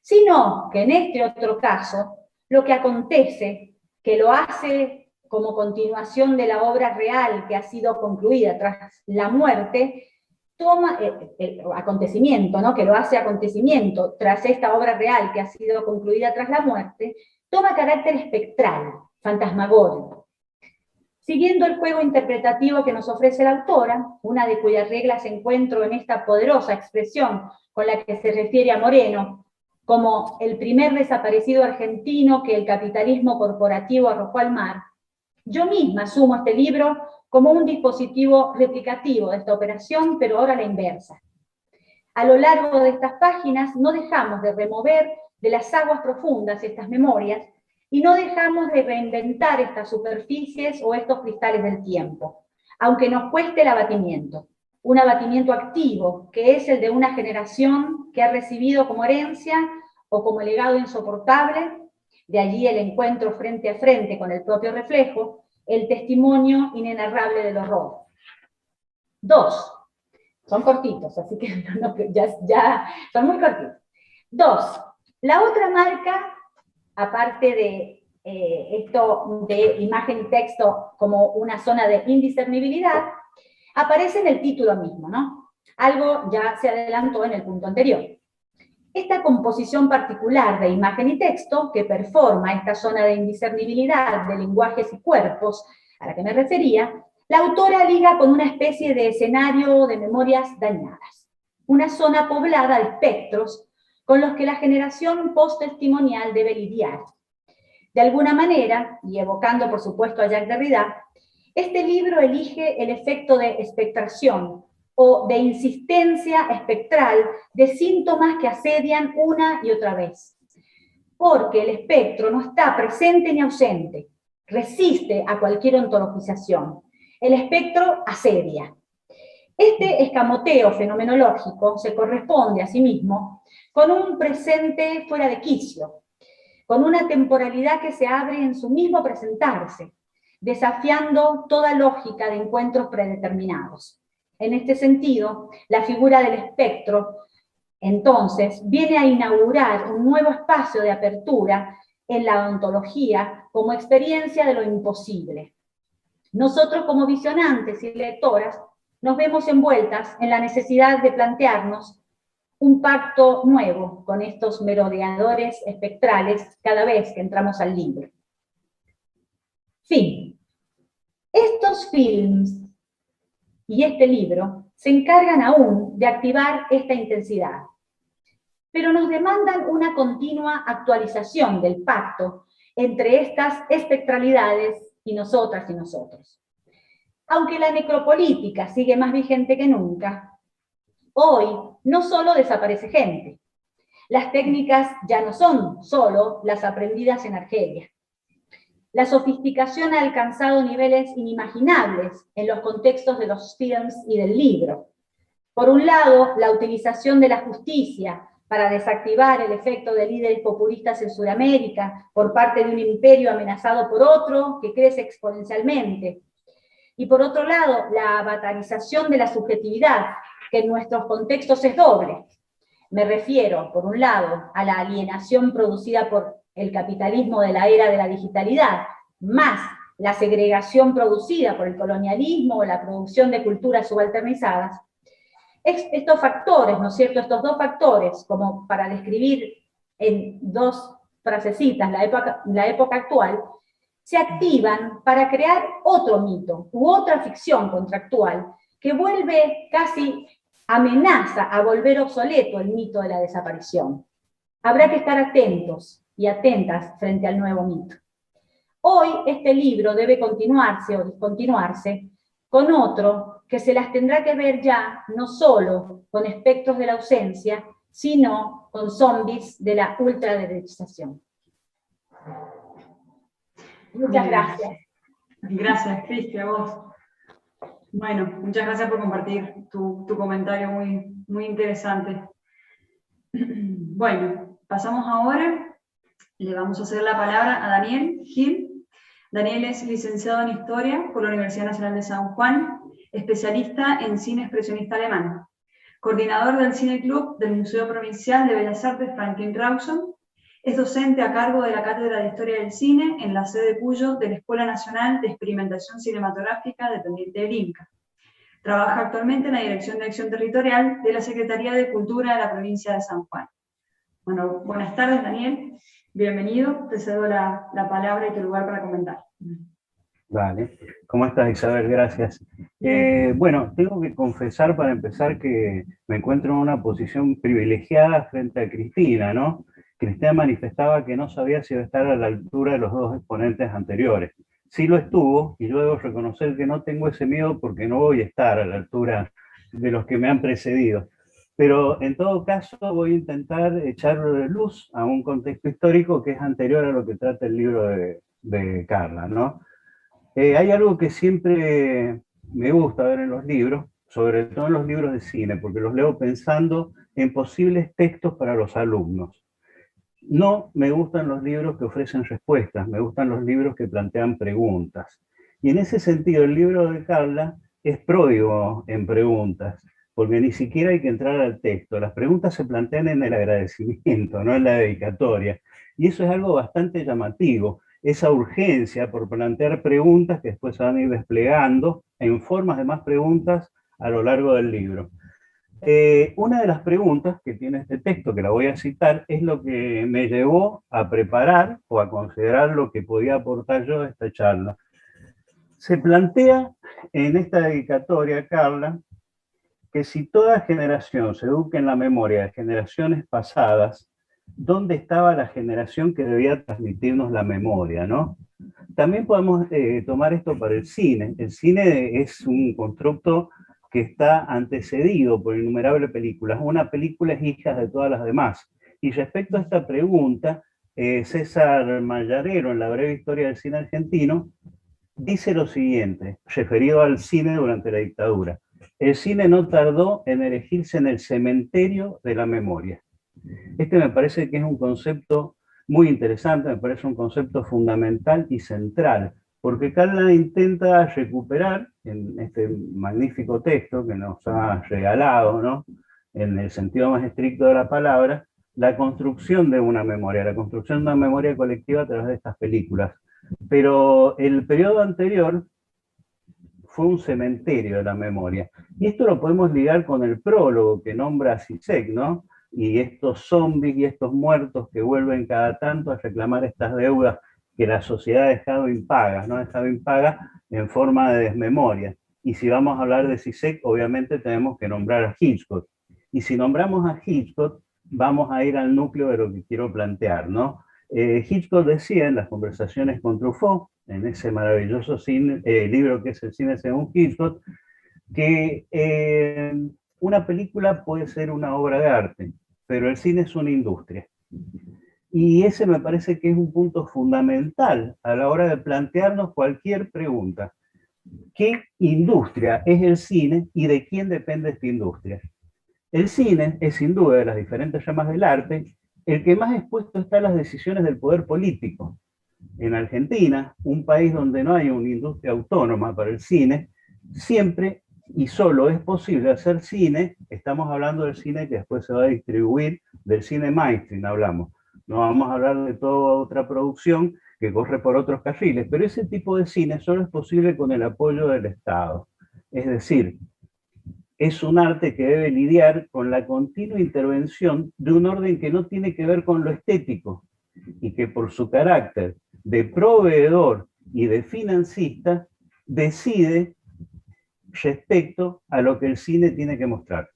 Sino que en este otro caso, lo que acontece, que lo hace como continuación de la obra real que ha sido concluida tras la muerte, toma el acontecimiento, ¿no? Que lo hace acontecimiento tras esta obra real que ha sido concluida tras la muerte, toma carácter espectral, fantasmagórico. Siguiendo el juego interpretativo que nos ofrece la autora, una de cuyas reglas encuentro en esta poderosa expresión con la que se refiere a Moreno, como el primer desaparecido argentino que el capitalismo corporativo arrojó al mar, yo misma asumo este libro como un dispositivo replicativo de esta operación, pero ahora a la inversa. A lo largo de estas páginas no dejamos de remover de las aguas profundas estas memorias y no dejamos de reinventar estas superficies o estos cristales del tiempo, aunque nos cueste el abatimiento. Un abatimiento activo, que es el de una generación que ha recibido como herencia o como legado insoportable, de allí el encuentro frente a frente con el propio reflejo, el testimonio inenarrable del horror. 2. Son cortitos, así que ya son muy cortitos. 2. La otra marca, aparte de esto de imagen y texto como una zona de indiscernibilidad, aparece en el título mismo, ¿no? Algo ya se adelantó en el punto anterior. Esta composición particular de imagen y texto que performa esta zona de indiscernibilidad de lenguajes y cuerpos a la que me refería, la autora liga con una especie de escenario de memorias dañadas, una zona poblada de espectros con los que la generación posttestimonial debe lidiar. De alguna manera, y evocando por supuesto a Jacques Derrida, este libro elige el efecto de espectración o de insistencia espectral de síntomas que asedian una y otra vez. Porque el espectro no está presente ni ausente, resiste a cualquier ontologización. El espectro asedia. Este escamoteo fenomenológico se corresponde a sí mismo con un presente fuera de quicio, con una temporalidad que se abre en su mismo presentarse, desafiando toda lógica de encuentros predeterminados. En este sentido, la figura del espectro, entonces, viene a inaugurar un nuevo espacio de apertura en la ontología como experiencia de lo imposible. Nosotros como visionantes y lectoras nos vemos envueltas en la necesidad de plantearnos un pacto nuevo con estos merodeadores espectrales cada vez que entramos al libro. Fin. Estos films y este libro se encargan aún de activar esta intensidad, pero nos demandan una continua actualización del pacto entre estas espectralidades y nosotras y nosotros. Aunque la necropolítica sigue más vigente que nunca, hoy no solo desaparece gente, las técnicas ya no son solo las aprendidas en Argelia. La sofisticación ha alcanzado niveles inimaginables en los contextos de los films y del libro. Por un lado, la utilización de la justicia para desactivar el efecto de líderes populistas en Sudamérica por parte de un imperio amenazado por otro que crece exponencialmente. Y por otro lado, la avatarización de la subjetividad, que en nuestros contextos es doble. Me refiero, por un lado, a la alienación producida por el capitalismo de la era de la digitalidad, más la segregación producida por el colonialismo o la producción de culturas subalternizadas. Estos factores, ¿no es cierto?, estos dos factores, como para describir en dos frasecitas la época actual, se activan para crear otro mito u otra ficción contractual que vuelve casi amenaza a volver obsoleto el mito de la desaparición. Habrá que estar atentos y atentas frente al nuevo mito. Hoy este libro debe continuarse o discontinuarse con otro que se las tendrá que ver ya no solo con espectros de la ausencia, sino con zombies de la ultraderechización. Muchas gracias. Gracias, Cristi, a vos. Bueno, muchas gracias por compartir tu comentario muy interesante. Bueno, pasamos ahora, le vamos a hacer la palabra a Daniel Gil. Daniel es licenciado en Historia por la Universidad Nacional de San Juan, especialista en cine expresionista alemán, coordinador del Cine Club del Museo Provincial de Bellas Artes Franklin Rawson, es docente a cargo de la Cátedra de Historia del Cine en la sede Cuyo de la Escuela Nacional de Experimentación Cinematográfica dependiente del INCA. Trabaja actualmente en la Dirección de Acción Territorial de la Secretaría de Cultura de la provincia de San Juan. Bueno, buenas tardes, Daniel. Bienvenido. Te cedo la palabra y tu lugar para comentar. Vale. ¿Cómo estás, Isabel? Gracias. Bueno, tengo que confesar para empezar que me encuentro en una posición privilegiada frente a Cristina, ¿no? Cristina manifestaba que no sabía si iba a estar a la altura de los dos exponentes anteriores. Sí lo estuvo, y yo debo reconocer que no tengo ese miedo porque no voy a estar a la altura de los que me han precedido. Pero en todo caso voy a intentar echar luz a un contexto histórico que es anterior a lo que trata el libro de Carla, ¿no? Hay algo que siempre me gusta ver en los libros, sobre todo en los libros de cine, porque los leo pensando en posibles textos para los alumnos. No me gustan los libros que ofrecen respuestas, me gustan los libros que plantean preguntas. Y en ese sentido, el libro de Carla es pródigo en preguntas, porque ni siquiera hay que entrar al texto. Las preguntas se plantean en el agradecimiento, no en la dedicatoria. Y eso es algo bastante llamativo, esa urgencia por plantear preguntas que después se van a ir desplegando en formas de más preguntas a lo largo del libro. Una de las preguntas que tiene este texto, que la voy a citar, es lo que me llevó a preparar o a considerar lo que podía aportar yo a esta charla. Se plantea en esta dedicatoria, Carla, que si toda generación se educa en la memoria de generaciones pasadas, ¿dónde estaba la generación que debía transmitirnos la memoria, ¿no? También podemos tomar esto para el cine. El cine es un constructo que está antecedido por innumerables películas. Una película es hija de todas las demás. Y respecto a esta pregunta, César Mayarero, en la breve historia del cine argentino, dice lo siguiente, referido al cine durante la dictadura. El cine no tardó en erigirse en el cementerio de la memoria. Este me parece que es un concepto muy interesante, me parece un concepto fundamental y central, porque Carla intenta recuperar en este magnífico texto que nos ha regalado, ¿no?, en el sentido más estricto de la palabra, la construcción de una memoria, la construcción de una memoria colectiva a través de estas películas. Pero el periodo anterior fue un cementerio de la memoria. Y esto lo podemos ligar con el prólogo que nombra a Zizek, ¿no? Y estos zombies y estos muertos que vuelven cada tanto a reclamar estas deudas que la sociedad ha dejado impagas, ¿no? Ha dejado impagas en forma de desmemoria. Y si vamos a hablar de Zizek, obviamente tenemos que nombrar a Hitchcock. Y si nombramos a Hitchcock, vamos a ir al núcleo de lo que quiero plantear, ¿no? Hitchcock decía en las conversaciones con Truffaut, en ese maravilloso libro que es El cine según Hitchcock, que una película puede ser una obra de arte, pero el cine es una industria. Y ese me parece que es un punto fundamental a la hora de plantearnos cualquier pregunta. ¿Qué industria es el cine y de quién depende esta industria? El cine es sin duda de las diferentes ramas del arte el que más expuesto está a las decisiones del poder político. En Argentina, un país donde no hay una industria autónoma para el cine, siempre y solo es posible hacer cine, estamos hablando del cine que después se va a distribuir, del cine mainstream hablamos. No vamos a hablar de toda otra producción que corre por otros carriles, pero ese tipo de cine solo es posible con el apoyo del Estado. Es decir, es un arte que debe lidiar con la continua intervención de un orden que no tiene que ver con lo estético y que por su carácter de proveedor y de financista decide respecto a lo que el cine tiene que mostrar.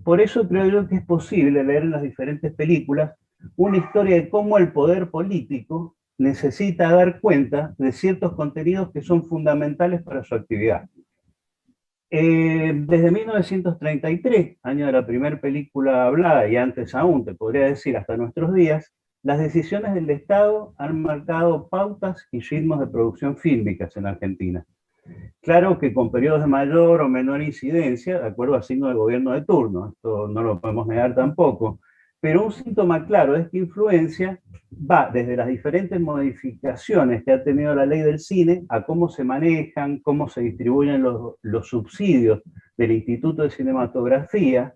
Por eso creo yo que es posible leer en las diferentes películas una historia de cómo el poder político necesita dar cuenta de ciertos contenidos que son fundamentales para su actividad. Desde 1933, año de la primera película hablada, y antes aún, te podría decir hasta nuestros días, las decisiones del Estado han marcado pautas y ritmos de producción fílmicas en Argentina. Claro que con periodos de mayor o menor incidencia, de acuerdo al signo de gobierno de turno, esto no lo podemos negar tampoco, pero un síntoma claro de esta influencia va desde las diferentes modificaciones que ha tenido la ley del cine a cómo se manejan, cómo se distribuyen los subsidios del Instituto de Cinematografía,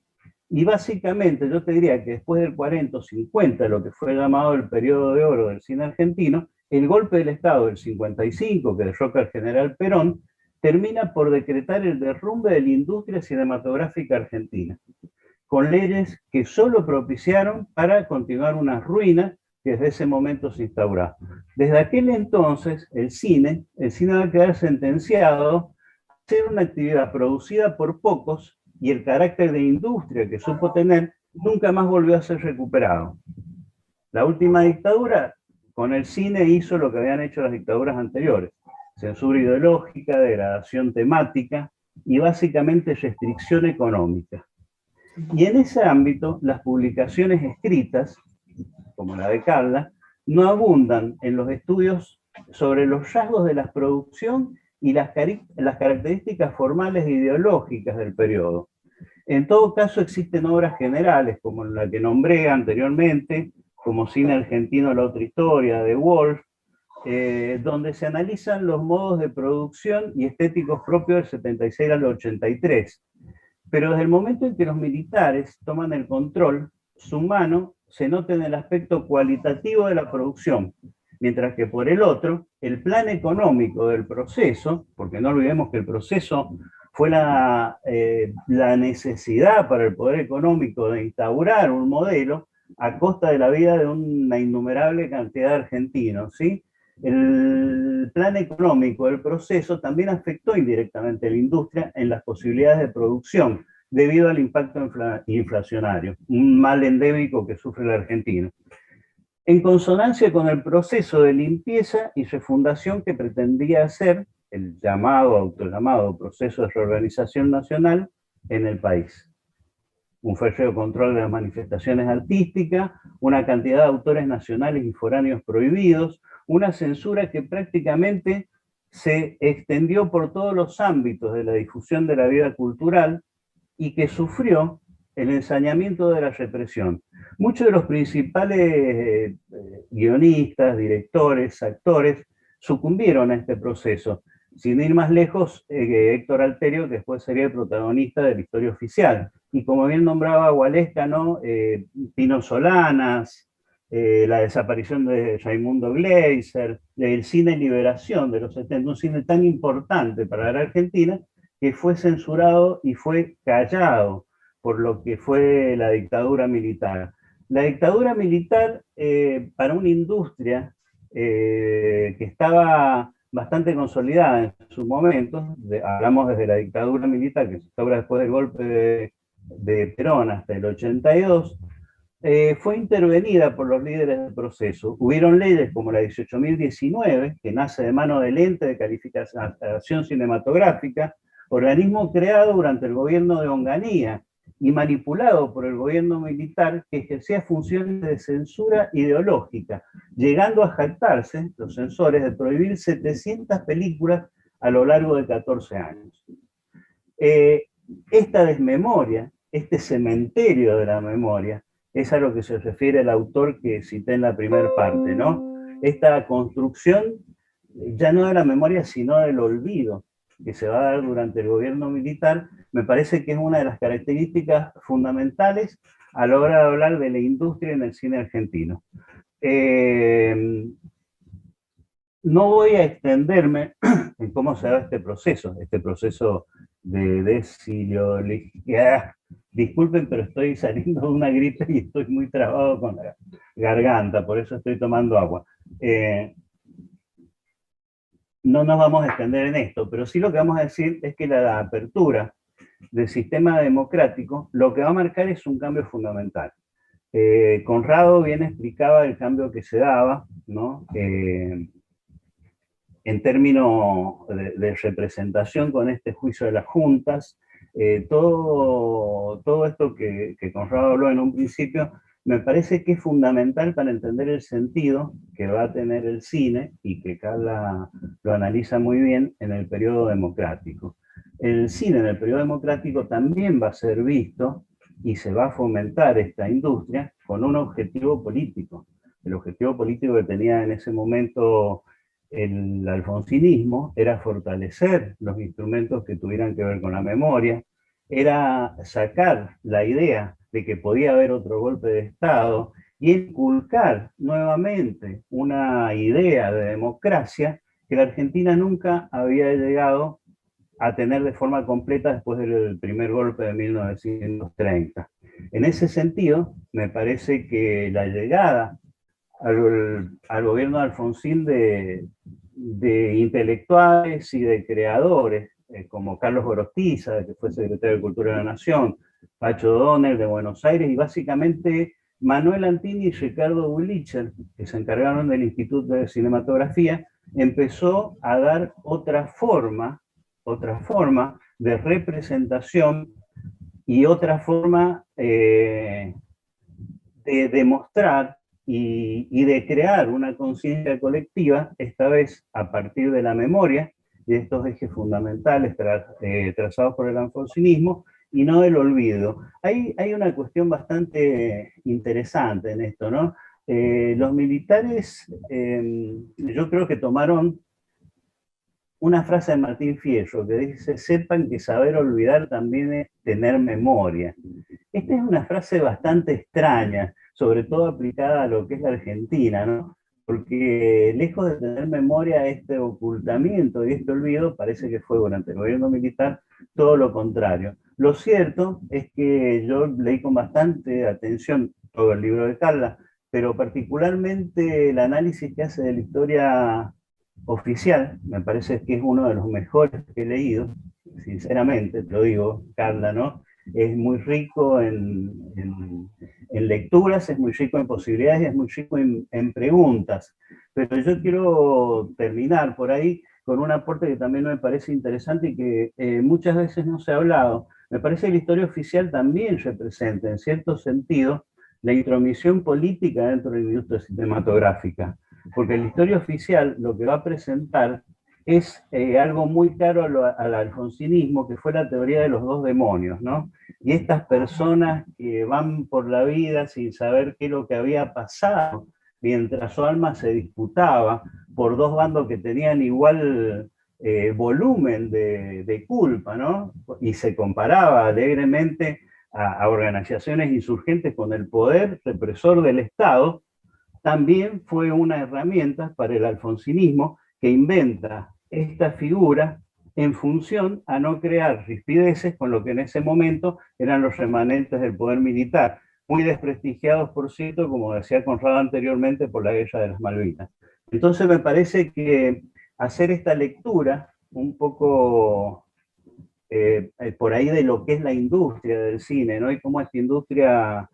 y básicamente yo te diría que después del 40 o 50, lo que fue llamado el periodo de oro del cine argentino, el golpe del Estado del 55, que derroca al general Perón, termina por decretar el derrumbe de la industria cinematográfica argentina, con leyes que solo propiciaron para continuar una ruina que desde ese momento se instauró. Desde aquel entonces, el cine va a quedar sentenciado a ser una actividad producida por pocos, y el carácter de industria que supo tener nunca más volvió a ser recuperado. La última dictadura con el cine hizo lo que habían hecho las dictaduras anteriores: censura ideológica, degradación temática y básicamente restricción económica. Y en ese ámbito, las publicaciones escritas, como la de Carla, no abundan en los estudios sobre los rasgos de la producción y las características formales e ideológicas del periodo. En todo caso, existen obras generales, como la que nombré anteriormente, como Cine Argentino, la otra historia, de Wolf, donde se analizan los modos de producción y estéticos propios del 76 al 83. Pero desde el momento en que los militares toman el control, su mano se nota en el aspecto cualitativo de la producción, mientras que por el otro, el plan económico del proceso, porque no olvidemos que el proceso fue la necesidad para el poder económico de instaurar un modelo a costa de la vida de una innumerable cantidad de argentinos, ¿sí? El plan económico del proceso también afectó indirectamente a la industria en las posibilidades de producción debido al impacto inflacionario, un mal endémico que sufre la Argentina. En consonancia con el proceso de limpieza y refundación que pretendía hacer el autollamado proceso de reorganización nacional en el país. Un férreo control de las manifestaciones artísticas, una cantidad de autores nacionales y foráneos prohibidos, una censura que prácticamente se extendió por todos los ámbitos de la difusión de la vida cultural y que sufrió el ensañamiento de la represión. Muchos de los principales guionistas, directores, actores sucumbieron a este proceso. Sin ir más lejos, Héctor Alterio, que después sería el protagonista de la historia oficial. Y como bien nombraba Waleska, ¿no? Pino Solanas, la desaparición de Raimundo Gleiser, el cine Liberación de los 70, un cine tan importante para la Argentina, que fue censurado y fue callado por lo que fue la dictadura militar. La dictadura militar, para una industria que estaba bastante consolidada en su momento, hablamos desde la dictadura militar que se instaura después del golpe de Perón hasta el 82, fue intervenida por los líderes del proceso. Hubieron leyes como la 18.019, que nace de mano del ente de calificación cinematográfica, organismo creado durante el gobierno de Onganía y manipulado por el gobierno militar, que ejercía funciones de censura ideológica, llegando a jactarse, los censores, de prohibir 700 películas a lo largo de 14 años. Esta desmemoria, este cementerio de la memoria, es a lo que se refiere el autor que cité en la primera parte, ¿no? Esta construcción ya no de la memoria, sino del olvido, que se va a dar durante el gobierno militar, me parece que es una de las características fundamentales a la hora de hablar de la industria en el cine argentino. No voy a extenderme en cómo se da este proceso de desideología. Disculpen, pero estoy saliendo de una gripe y estoy muy trabado con la garganta, por eso estoy tomando agua. no nos vamos a extender en esto, pero sí lo que vamos a decir es que la apertura del sistema democrático lo que va a marcar es un cambio fundamental. Conrado bien explicaba el cambio que se daba, ¿no? En términos de representación con este juicio de las juntas, todo esto que Conrado habló en un principio, me parece que es fundamental para entender el sentido que va a tener el cine, y que Carla lo analiza muy bien, en el periodo democrático. El cine en el periodo democrático también va a ser visto y se va a fomentar esta industria con un objetivo político. El objetivo político que tenía en ese momento el alfonsinismo era fortalecer los instrumentos que tuvieran que ver con la memoria, era sacar la idea de que podía haber otro golpe de Estado y inculcar nuevamente una idea de democracia que la Argentina nunca había llegado a tener de forma completa después del primer golpe de 1930. En ese sentido, me parece que la llegada al gobierno de Alfonsín de intelectuales y de creadores, como Carlos Gorostiza, que fue secretario de Cultura de la Nación, Pacho Donner de Buenos Aires, y básicamente Manuel Antini y Ricardo Bulicher, que se encargaron del Instituto de Cinematografía, empezó a dar otra forma de representación y otra forma de demostrar y de crear una conciencia colectiva, esta vez a partir de la memoria, de estos ejes fundamentales trazados por el alfonsinismo, y no del olvido. Hay una cuestión bastante interesante en esto, ¿no? Los militares, yo creo que tomaron una frase de Martín Fierro que dice: sepan que saber olvidar también es tener memoria. Esta es una frase bastante extraña, sobre todo aplicada a lo que es la Argentina, ¿no? Porque lejos de tener memoria, este ocultamiento y este olvido parece que fue durante el gobierno militar todo lo contrario. Lo cierto es que yo leí con bastante atención todo el libro de Carla, pero particularmente el análisis que hace de la historia oficial, me parece que es uno de los mejores que he leído, sinceramente, te lo digo, Carla, ¿no? Es muy rico en lecturas, es muy rico en posibilidades, es muy rico en preguntas. Pero yo quiero terminar por ahí con un aporte que también me parece interesante y que muchas veces no se ha hablado. Me parece que la historia oficial también representa, en cierto sentido, la intromisión política dentro de la industria cinematográfica. Porque la historia oficial lo que va a presentar es algo muy caro al alfonsinismo, que fue la teoría de los dos demonios, ¿no? Y estas personas que van por la vida sin saber qué es lo que había pasado, mientras su alma se disputaba por dos bandos que tenían igual volumen de culpa, ¿no? Y se comparaba alegremente a organizaciones insurgentes con el poder represor del Estado. También fue una herramienta para el alfonsinismo, que inventa esta figura en función a no crear rispideces con lo que en ese momento eran los remanentes del poder militar, muy desprestigiados, por cierto, como decía Conrado anteriormente, por la guerra de las Malvinas. Entonces me parece que hacer esta lectura un poco por ahí de lo que es la industria del cine, ¿no? Y cómo esta industria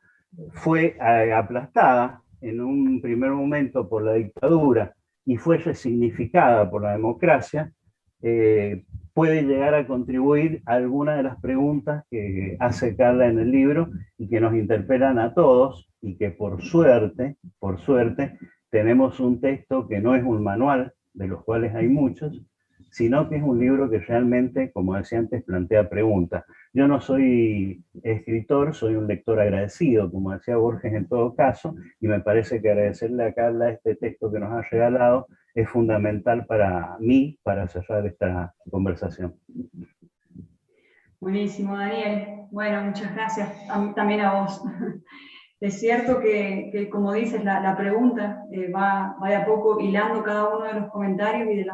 fue aplastada en un primer momento por la dictadura y fue resignificada por la democracia, puede llegar a contribuir a algunas de las preguntas que hace Carla en el libro y que nos interpelan a todos, y que por suerte, tenemos un texto que no es un manual, de los cuales hay muchos, sino que es un libro que realmente, como decía antes, plantea preguntas. Yo no soy escritor, soy un lector agradecido, como decía Borges en todo caso, y me parece que agradecerle a Carla este texto que nos ha regalado es fundamental para mí, para cerrar esta conversación. Buenísimo, Daniel. Bueno, muchas gracias también a vos. Es cierto que como dices, la pregunta va de a poco hilando cada uno de los comentarios y de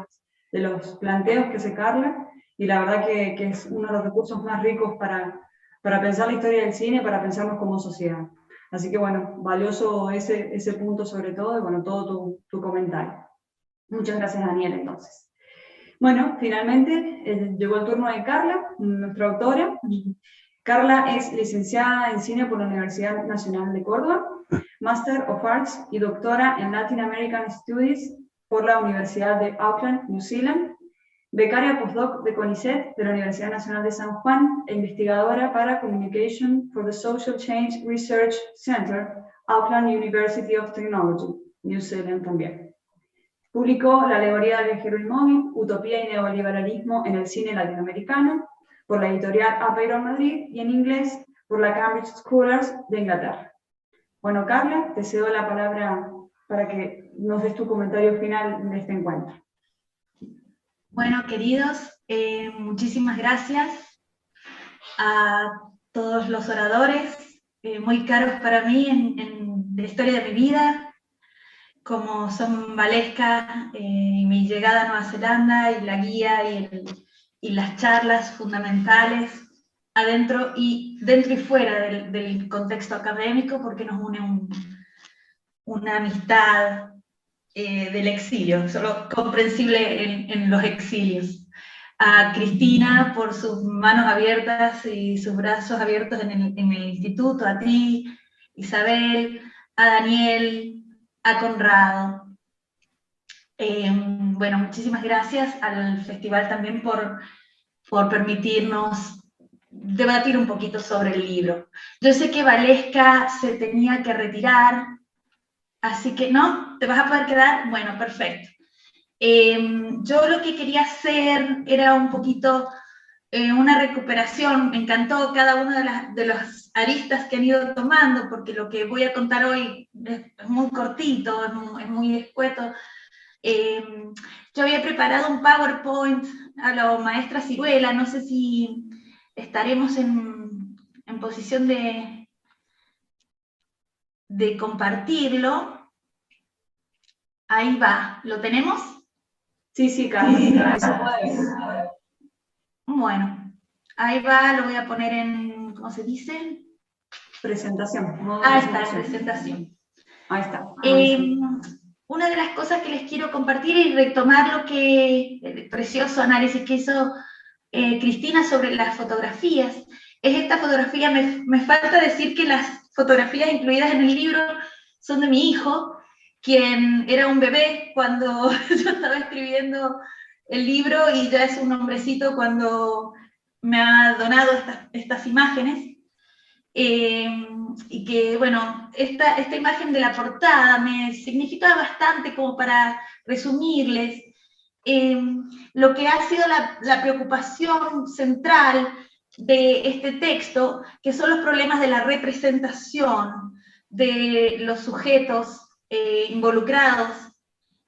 los planteos que se Carla, y la verdad que es uno de los recursos más ricos para pensar la historia del cine, para pensarnos como sociedad. Así que bueno, valioso ese punto sobre todo, y bueno, todo tu comentario. Muchas gracias, Daniel, entonces. Bueno, finalmente llegó el turno de Carla, nuestra autora. Carla es licenciada en cine por la Universidad Nacional de Córdoba, Master of Arts y doctora en Latin American Studies por la Universidad de Auckland, New Zealand, becaria postdoc de CONICET de la Universidad Nacional de San Juan e investigadora para Communication for the Social Change Research Center, Auckland University of Technology, New Zealand también. Publicó La alegoría del viajero inmóvil, Utopía y neoliberalismo en el cine latinoamericano, por la editorial Apeiron Madrid, y en inglés por la Cambridge Scholars de Inglaterra. Bueno, Carla, te cedo la palabra para que nos des tu comentario final de este encuentro. Bueno, queridos, muchísimas gracias a todos los oradores, muy caros para mí en la historia de mi vida, como son Valesca, mi llegada a Nueva Zelanda y la guía y las charlas fundamentales dentro y fuera del contexto académico, porque nos une una amistad del exilio, solo comprensible en los exilios. A Cristina por sus manos abiertas y sus brazos abiertos en el instituto, a ti, Isabel, a Daniel, a Conrado. Bueno, muchísimas gracias al festival también por permitirnos debatir un poquito sobre el libro. Yo sé que Valesca se tenía que retirar, así que, ¿no? ¿Te vas a poder quedar? Bueno, perfecto. Yo lo que quería hacer era un poquito una recuperación. Me encantó cada una de las aristas que han ido tomando, porque lo que voy a contar hoy es muy cortito, es muy escueto. Yo había preparado un PowerPoint a la maestra Ciruela, no sé si estaremos en posición de compartirlo. Ahí va, ¿lo tenemos? Sí, Carla, ahí se puede ver. Bueno, ahí va, lo voy a poner en, ¿cómo se dice? Presentación. Ah, está, presentación. Ahí está. Una de las cosas que les quiero compartir y retomar lo que el precioso análisis que hizo Cristina sobre las fotografías, es esta fotografía. Me falta decir que las fotografías incluidas en el libro son de mi hijo, quien era un bebé cuando yo estaba escribiendo el libro y ya es un hombrecito cuando me ha donado estas imágenes. Y que, bueno, esta imagen de la portada me significa bastante, como para resumirles lo que ha sido la preocupación central de este texto, que son los problemas de la representación de los sujetos involucrados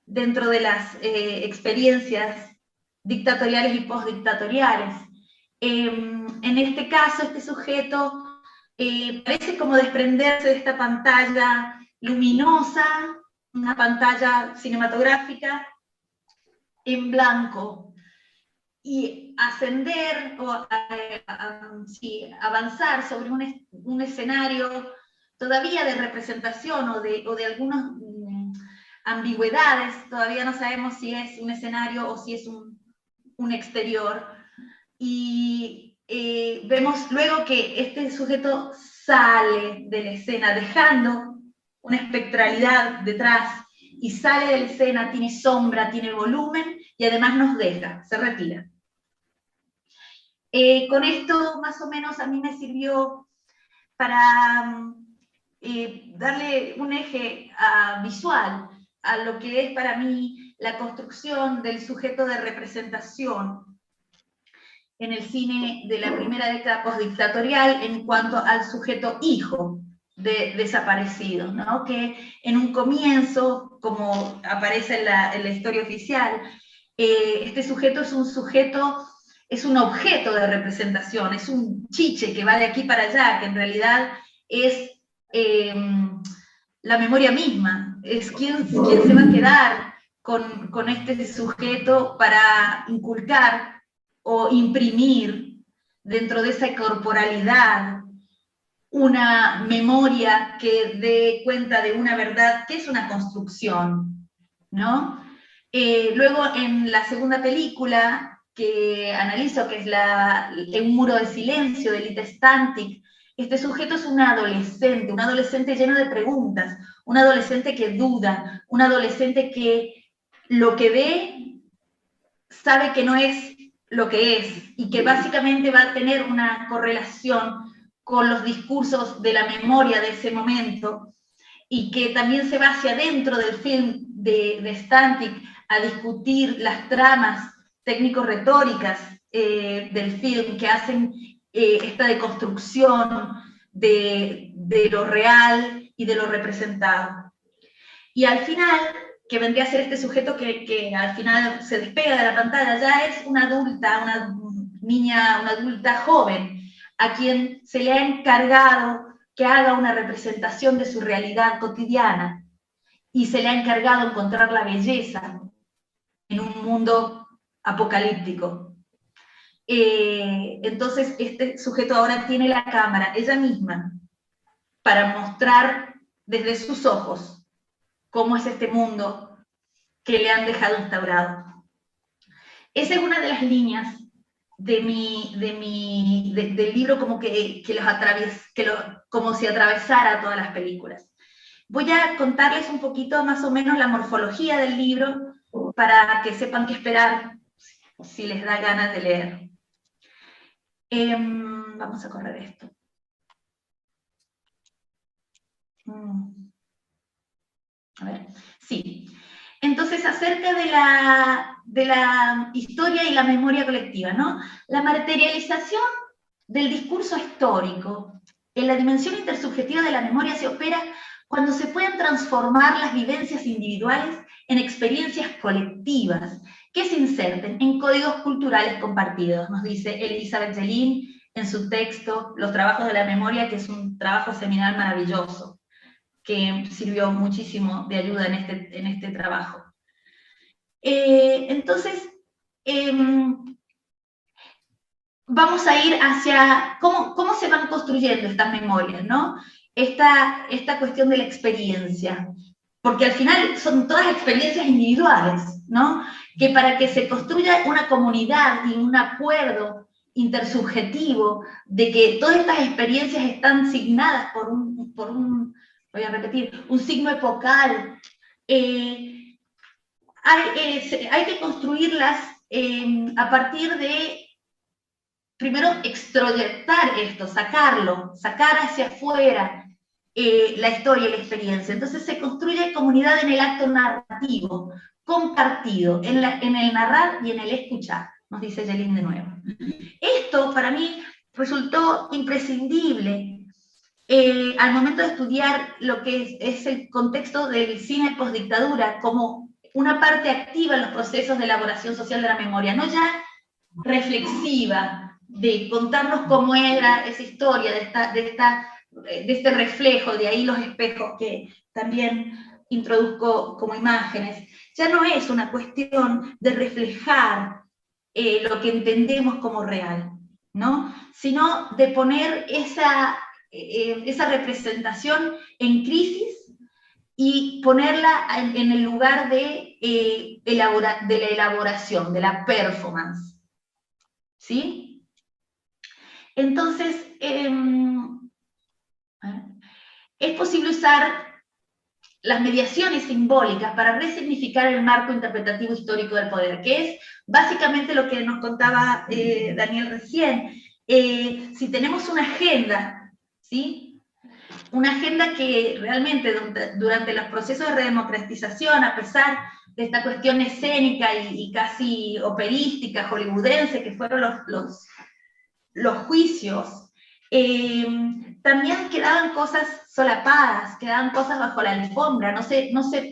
dentro de las experiencias dictatoriales y postdictatoriales. En este caso, este sujeto parece como desprenderse de esta pantalla luminosa, una pantalla cinematográfica en blanco, y ascender o avanzar sobre un escenario todavía de representación o de algunas ambigüedades. Todavía no sabemos si es un escenario o si es un exterior. Y vemos luego que este sujeto sale de la escena, dejando una espectralidad detrás, y sale de la escena, tiene sombra, tiene volumen, y además nos deja, se retira. Con esto más o menos a mí me sirvió para darle un eje visual a lo que es para mí la construcción del sujeto de representación en el cine de la primera década postdictatorial en cuanto al sujeto hijo de desaparecidos, ¿no? Que en un comienzo, como aparece en la historia oficial, este sujeto es un objeto de representación, es un chiche que va de aquí para allá, que en realidad es la memoria misma, es quién se va a quedar con este sujeto para inculcar o imprimir dentro de esa corporalidad una memoria que dé cuenta de una verdad que es una construcción, ¿no? Luego, en la segunda película que analizo, que es Un muro de silencio, de Lita Stantic, este sujeto es un adolescente lleno de preguntas, un adolescente que duda, un adolescente que lo que ve sabe que no es lo que es, y que básicamente va a tener una correlación con los discursos de la memoria de ese momento, y que también se va hacia adentro del film de Stantic a discutir las tramas técnico-retóricas del film, que hacen esta deconstrucción de lo real y de lo representado. Y al final, que vendría a ser este sujeto que al final se despega de la pantalla, ya es una adulta, una niña, una adulta joven, a quien se le ha encargado que haga una representación de su realidad cotidiana, y se le ha encargado encontrar la belleza en un mundo apocalíptico. Entonces este sujeto ahora tiene la cámara, ella misma, para mostrar desde sus ojos cómo es este mundo que le han dejado instaurado. Esa es una de las líneas del libro, como como si atravesara todas las películas. Voy a contarles un poquito más o menos la morfología del libro para que sepan qué esperar si les da ganas de leer. Vamos a correr esto. A ver, sí. Entonces, acerca de la historia y la memoria colectiva, ¿no? La materialización del discurso histórico en la dimensión intersubjetiva de la memoria se opera cuando se pueden transformar las vivencias individuales en experiencias colectivas que se inserten en códigos culturales compartidos, nos dice Elizabeth Zelin en su texto Los trabajos de la memoria, que es un trabajo seminal maravilloso, que sirvió muchísimo de ayuda en este trabajo. Entonces, vamos a ir hacia cómo se van construyendo estas memorias, ¿no? Esta cuestión de la experiencia, porque al final son todas experiencias individuales, ¿no? Que para que se construya una comunidad y un acuerdo intersubjetivo de que todas estas experiencias están signadas por un voy a repetir, un signo epocal, hay que construirlas a partir de, primero, extroyectar esto, sacar hacia afuera la historia y la experiencia. Entonces se construye comunidad en el acto narrativo, compartido, en el narrar y en el escuchar, nos dice Zelin de nuevo. Esto para mí resultó imprescindible al momento de estudiar lo que es el contexto del cine postdictadura como una parte activa en los procesos de elaboración social de la memoria, no ya reflexiva, de contarnos cómo era esa historia, de este reflejo, de ahí los espejos que también introduzco como imágenes. Ya no es una cuestión de reflejar lo que entendemos como real, ¿no? Sino de poner esa representación en crisis y ponerla en el lugar de la elaboración, de la performance. ¿Sí? Entonces, es posible usar las mediaciones simbólicas para resignificar el marco interpretativo histórico del poder, que es básicamente lo que nos contaba Daniel recién. Si tenemos una agenda, ¿sí? Una agenda que realmente durante los procesos de redemocratización, a pesar de esta cuestión escénica y casi operística, hollywoodense, que fueron los juicios, también quedaban cosas solapadas, quedaban cosas bajo la alfombra,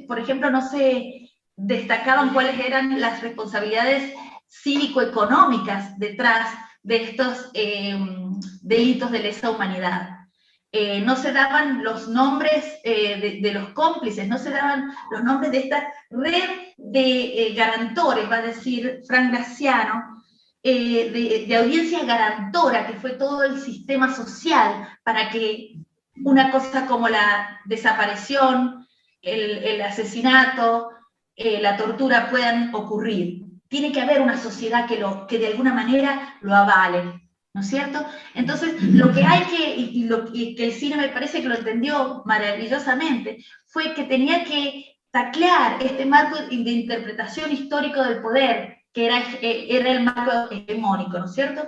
por ejemplo, no se destacaban cuáles eran las responsabilidades cívico-económicas detrás de estos delitos de lesa humanidad. No se daban los nombres de los cómplices, no se daban los nombres de esta red de garantores, va a decir Frank Graciano, de audiencia garantora, que fue todo el sistema social para que una cosa como la desaparición, el asesinato, la tortura puedan ocurrir. Tiene que haber una sociedad que de alguna manera lo avale, ¿no es cierto? Entonces, lo que hay y que el cine me parece que lo entendió maravillosamente, fue que tenía que taclear este marco de interpretación histórico del poder, que era el marco hegemónico, ¿no es cierto?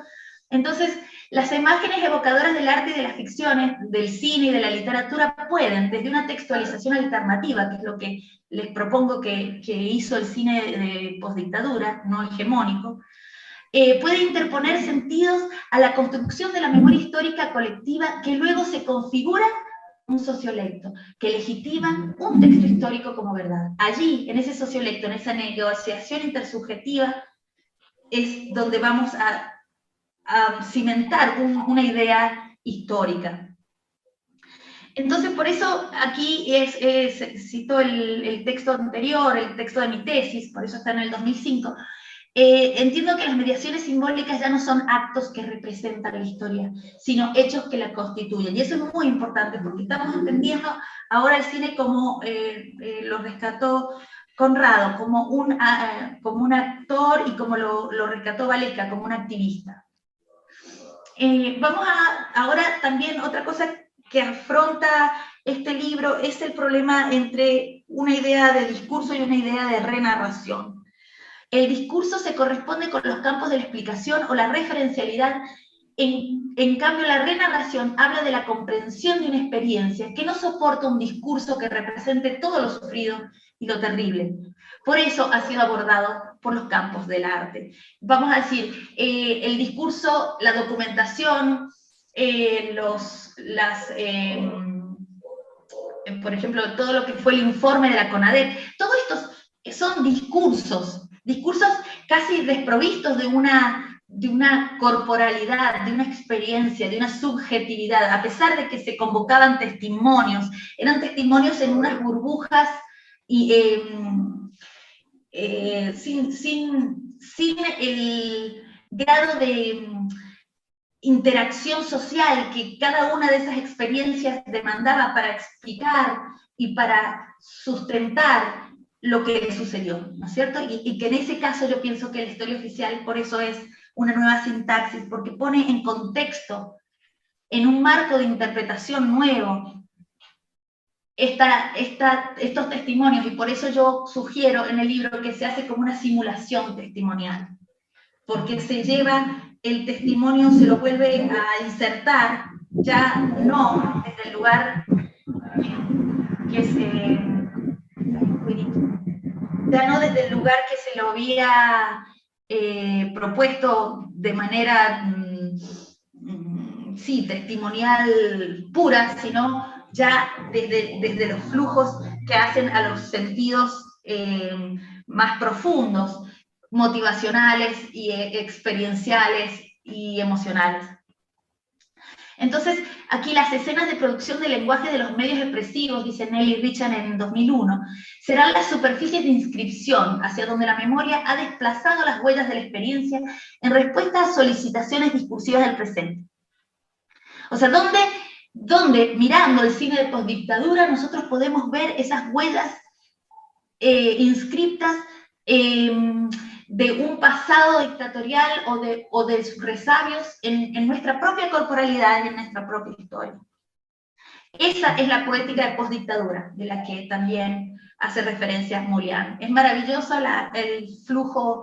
Entonces, las imágenes evocadoras del arte y de las ficciones, del cine y de la literatura pueden, desde una textualización alternativa, que es lo que les propongo que hizo el cine de postdictadura, no hegemónico, puede interponer sentidos a la construcción de la memoria histórica colectiva que luego se configura un sociolecto, que legitima un texto histórico como verdad. Allí, en ese sociolecto, en esa negociación intersubjetiva, es donde vamos a cimentar una idea histórica. Entonces, por eso aquí cito el texto anterior, el texto de mi tesis, por eso está en el 2005. Entiendo que las mediaciones simbólicas ya no son actos que representan la historia, sino hechos que la constituyen. Y eso es muy importante, porque estamos entendiendo ahora el cine como lo rescató Conrado, como un actor, y como lo rescató Valesca, como un activista. Vamos ahora también otra cosa que afronta este libro es el problema entre una idea de discurso y una idea de renarración. El discurso se corresponde con los campos de la explicación o la referencialidad, en cambio la renarración habla de la comprensión de una experiencia que no soporta un discurso que represente todo lo sufrido y lo terrible. Por eso ha sido abordado por los campos del arte. Vamos a decir, el discurso, la documentación, por ejemplo, todo lo que fue el informe de la CONADEP, todos estos son discursos casi desprovistos de una corporalidad, de una experiencia, de una subjetividad, a pesar de que se convocaban testimonios, eran testimonios en unas burbujas y sin el grado de interacción social que cada una de esas experiencias demandaba para explicar y para sustentar lo que le sucedió, ¿no es cierto? Y que en ese caso yo pienso que la historia oficial por eso es una nueva sintaxis, porque pone en contexto, en un marco de interpretación nuevo, estos testimonios, y por eso yo sugiero en el libro que se hace como una simulación testimonial, porque se lleva el testimonio, se lo vuelve a insertar, ya no desde el lugar que se lo había propuesto de manera testimonial pura, sino ya desde los flujos que hacen a los sentidos más profundos, motivacionales y experienciales y emocionales. Entonces, aquí las escenas de producción del lenguaje de los medios expresivos, dice Nelly Richard en 2001, serán las superficies de inscripción hacia donde la memoria ha desplazado las huellas de la experiencia en respuesta a solicitaciones discursivas del presente. O sea, donde mirando el cine de postdictadura nosotros podemos ver esas huellas inscriptas de un pasado dictatorial o de sus resabios en nuestra propia corporalidad y en nuestra propia historia. Esa es la poética de postdictadura, de la que también hace referencia Morián. Es maravilloso el flujo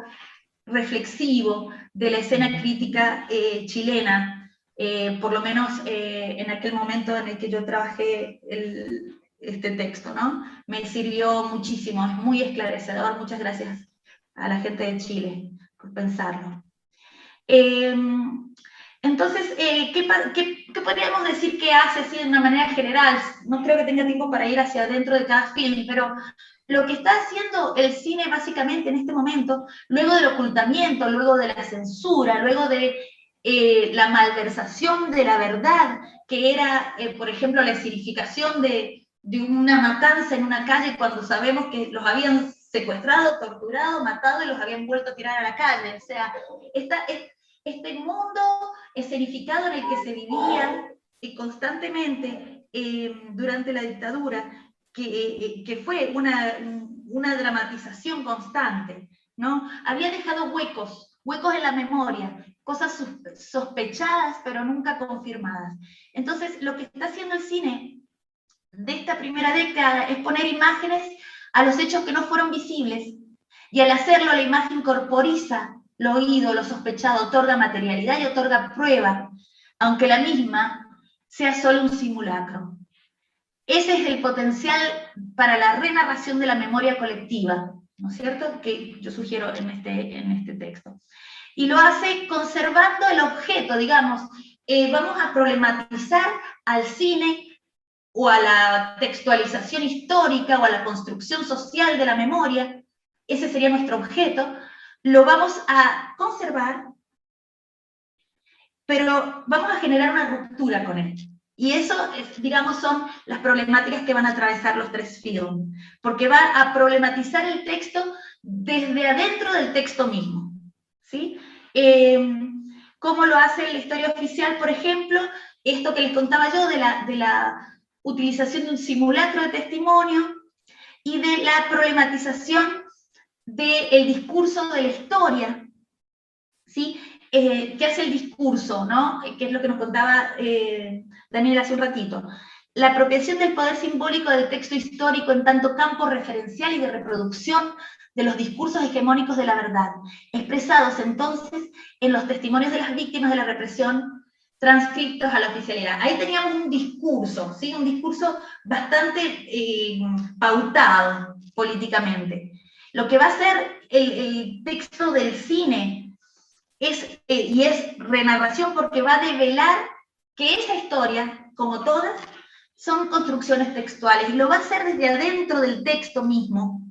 reflexivo de la escena crítica chilena, por lo menos en aquel momento en el que yo trabajé este texto, ¿no? Me sirvió muchísimo, es muy esclarecedor, muchas gracias a la gente de Chile por pensarlo. Entonces, ¿qué podríamos decir que hace así de una manera general? No creo que tenga tiempo para ir hacia adentro de cada film, pero lo que está haciendo el cine básicamente en este momento, luego del ocultamiento, luego de la censura, luego de la malversación de la verdad, que era, por ejemplo, la escenificación de una matanza en una calle cuando sabemos que los habían secuestrado, torturado, matado y los habían vuelto a tirar a la calle. O sea, este mundo escenificado en el que se vivía constantemente durante la dictadura que fue una dramatización constante, ¿no? Había dejado huecos en la memoria, cosas sospechadas pero nunca confirmadas. Entonces, lo que está haciendo el cine de esta primera década es poner imágenes a los hechos que no fueron visibles, y al hacerlo la imagen corporiza lo oído, lo sospechado, otorga materialidad y otorga prueba, aunque la misma sea solo un simulacro. Ese es el potencial para la renarración de la memoria colectiva, ¿no es cierto?, que yo sugiero en este texto. Y lo hace conservando el objeto, digamos, vamos a problematizar al cine o a la textualización histórica o a la construcción social de la memoria, ese sería nuestro objeto, lo vamos a conservar, pero vamos a generar una ruptura con él. Y eso, digamos, son las problemáticas que van a atravesar los tres films, porque va a problematizar el texto desde adentro del texto mismo, ¿sí? ¿Cómo lo hace la historia oficial, por ejemplo? Esto que les contaba yo de la utilización de un simulacro de testimonio y de la problematización del discurso de la historia, ¿sí? ¿Qué hace el discurso, no? Que es lo que nos contaba Daniel hace un ratito. La apropiación del poder simbólico del texto histórico en tanto campo referencial y de reproducción de los discursos hegemónicos de la verdad, expresados entonces en los testimonios de las víctimas de la represión transcriptos a la oficialidad. Ahí teníamos un discurso, ¿sí? Un discurso bastante pautado políticamente. Lo que va a ser el texto del cine es renarración, porque va a develar que esa historia, como todas, son construcciones textuales, y lo va a hacer desde adentro del texto mismo,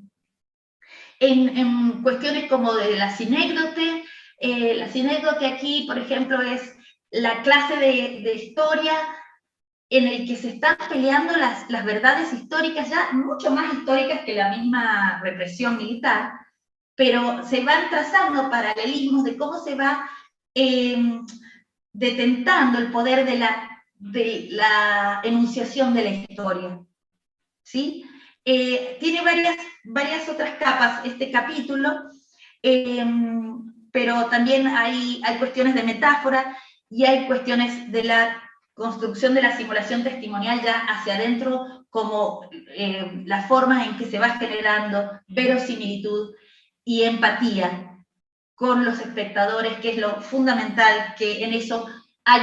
en cuestiones como de la sinécdote. La sinécdote aquí, por ejemplo, es la clase de historia en el que se están peleando las verdades históricas, ya mucho más históricas que la misma represión militar, pero se van trazando paralelismos de cómo se va detentando el poder de la enunciación de la historia, ¿sí? Tiene varias otras capas este capítulo, pero también hay cuestiones de metáfora y hay cuestiones de la construcción de la simulación testimonial ya hacia adentro, como las formas en que se va generando verosimilitud y empatía con los espectadores, que es lo fundamental, que en eso hay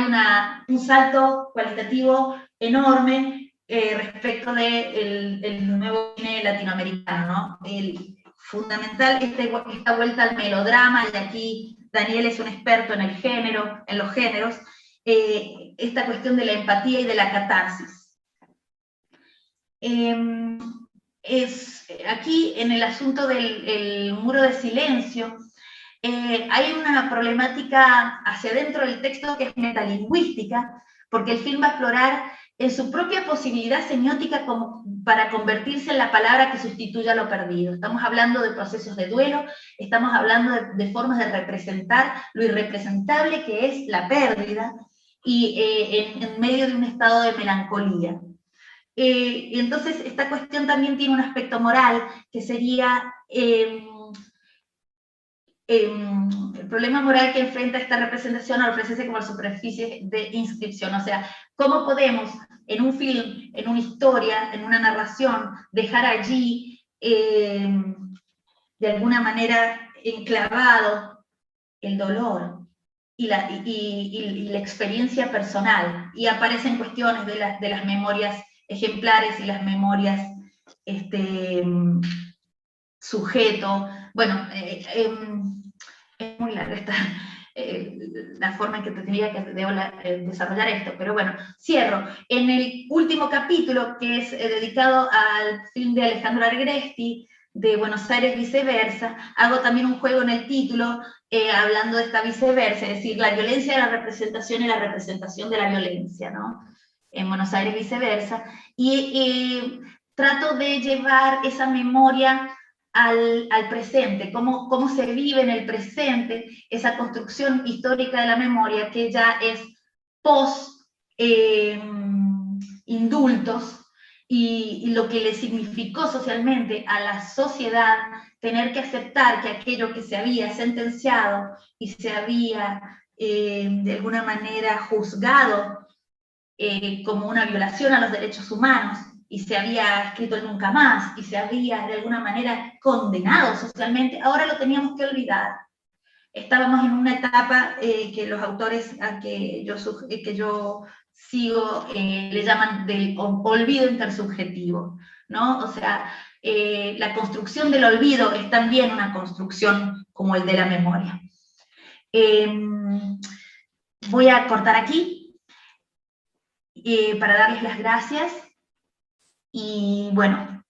un salto cualitativo enorme respecto del nuevo cine latinoamericano, ¿no? Fundamental esta vuelta al melodrama, y aquí Daniel es un experto en los géneros, esta cuestión de la empatía y de la catarsis. Aquí, en el asunto del muro de silencio, hay una problemática hacia adentro del texto que es metalingüística, porque el film va a explorar en su propia posibilidad semiótica para convertirse en la palabra que sustituya lo perdido. Estamos hablando de procesos de duelo, estamos hablando de formas de representar lo irrepresentable que es la pérdida, y en medio de un estado de melancolía. Y entonces esta cuestión también tiene un aspecto moral, que sería el problema moral que enfrenta esta representación al ofrecerse como la superficie de inscripción. O sea, ¿cómo podemos en un film, en una historia, en una narración, dejar allí de alguna manera enclavado el dolor y la experiencia personal? Y aparecen cuestiones de las memorias ejemplares y las memorias sujeto. Bueno, es muy larga la forma en que tendría que desarrollar esto, pero bueno, cierro. En el último capítulo, que es dedicado al film de Alejandro Agresti, de Buenos Aires viceversa, hago también un juego en el título, hablando de esta viceversa, es decir, la violencia de la representación y la representación de la violencia, ¿no? En Buenos Aires viceversa, y trato de llevar esa memoria al presente, cómo se vive en el presente esa construcción histórica de la memoria, que ya es post indultos, y lo que le significó socialmente a la sociedad tener que aceptar que aquello que se había sentenciado y se había de alguna manera juzgado como una violación a los derechos humanos, y se había escrito el nunca más, y se había de alguna manera condenado socialmente, ahora lo teníamos que olvidar. Estábamos en una etapa que los autores que yo sigo le llaman del olvido intersubjetivo, ¿no? O sea, la construcción del olvido es también una construcción como el de la memoria. Voy a cortar aquí para darles las gracias y bueno,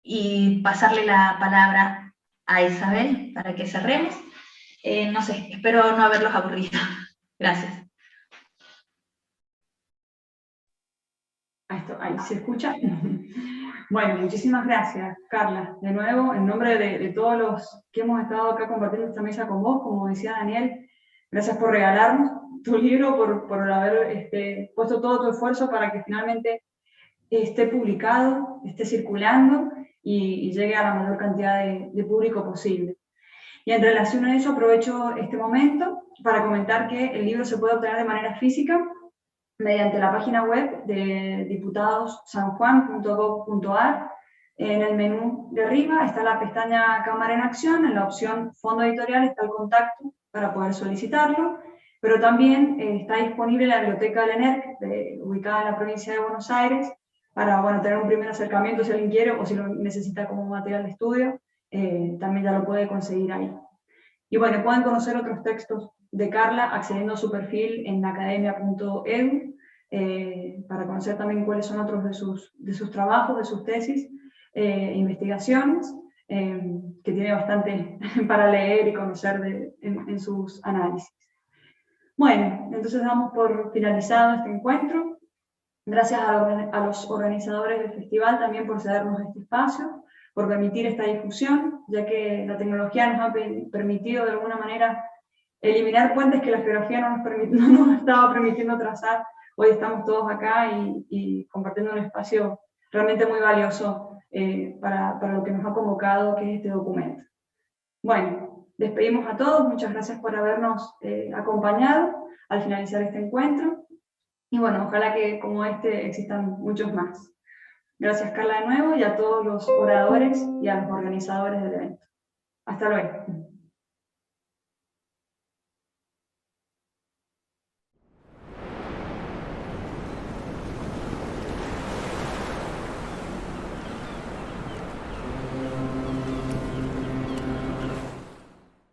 y pasarle la palabra a Isabel para que cerremos. No sé, espero no haberlos aburrido. Gracias. Ahí se escucha. Bueno, muchísimas gracias, Carla. De nuevo, en nombre de todos los que hemos estado acá compartiendo esta mesa con vos, como decía Daniel, gracias por regalarnos tu libro, por haber puesto todo tu esfuerzo para que finalmente esté publicado, esté circulando y llegue a la mayor cantidad de público posible. Y en relación a eso aprovecho este momento para comentar que el libro se puede obtener de manera física mediante la página web de diputadossanjuan.gov.ar. En el menú de arriba está la pestaña Cámara en Acción, en la opción Fondo Editorial está el contacto para poder solicitarlo, pero también está disponible la biblioteca del ENERC, ubicada en la provincia de Buenos Aires, para tener un primer acercamiento si alguien quiere o si lo necesita como material de estudio. También ya lo puede conseguir ahí. Y bueno, pueden conocer otros textos de Carla accediendo a su perfil en academia.edu, para conocer también cuáles son otros de sus trabajos, de sus tesis, investigaciones, que tiene bastante para leer y conocer en sus análisis. Bueno, entonces damos por finalizado este encuentro. Gracias a los organizadores del festival también por cedernos este espacio, por permitir esta difusión, ya que la tecnología nos ha permitido de alguna manera eliminar puentes que la geografía no nos estaba permitiendo trazar. Hoy estamos todos acá y compartiendo un espacio realmente muy valioso para lo que nos ha convocado, que es este documento. Bueno, despedimos a todos, muchas gracias por habernos acompañado al finalizar este encuentro. Y bueno, ojalá que como este existan muchos más. Gracias, Carla, de nuevo, y a todos los oradores y a los organizadores del evento. Hasta luego.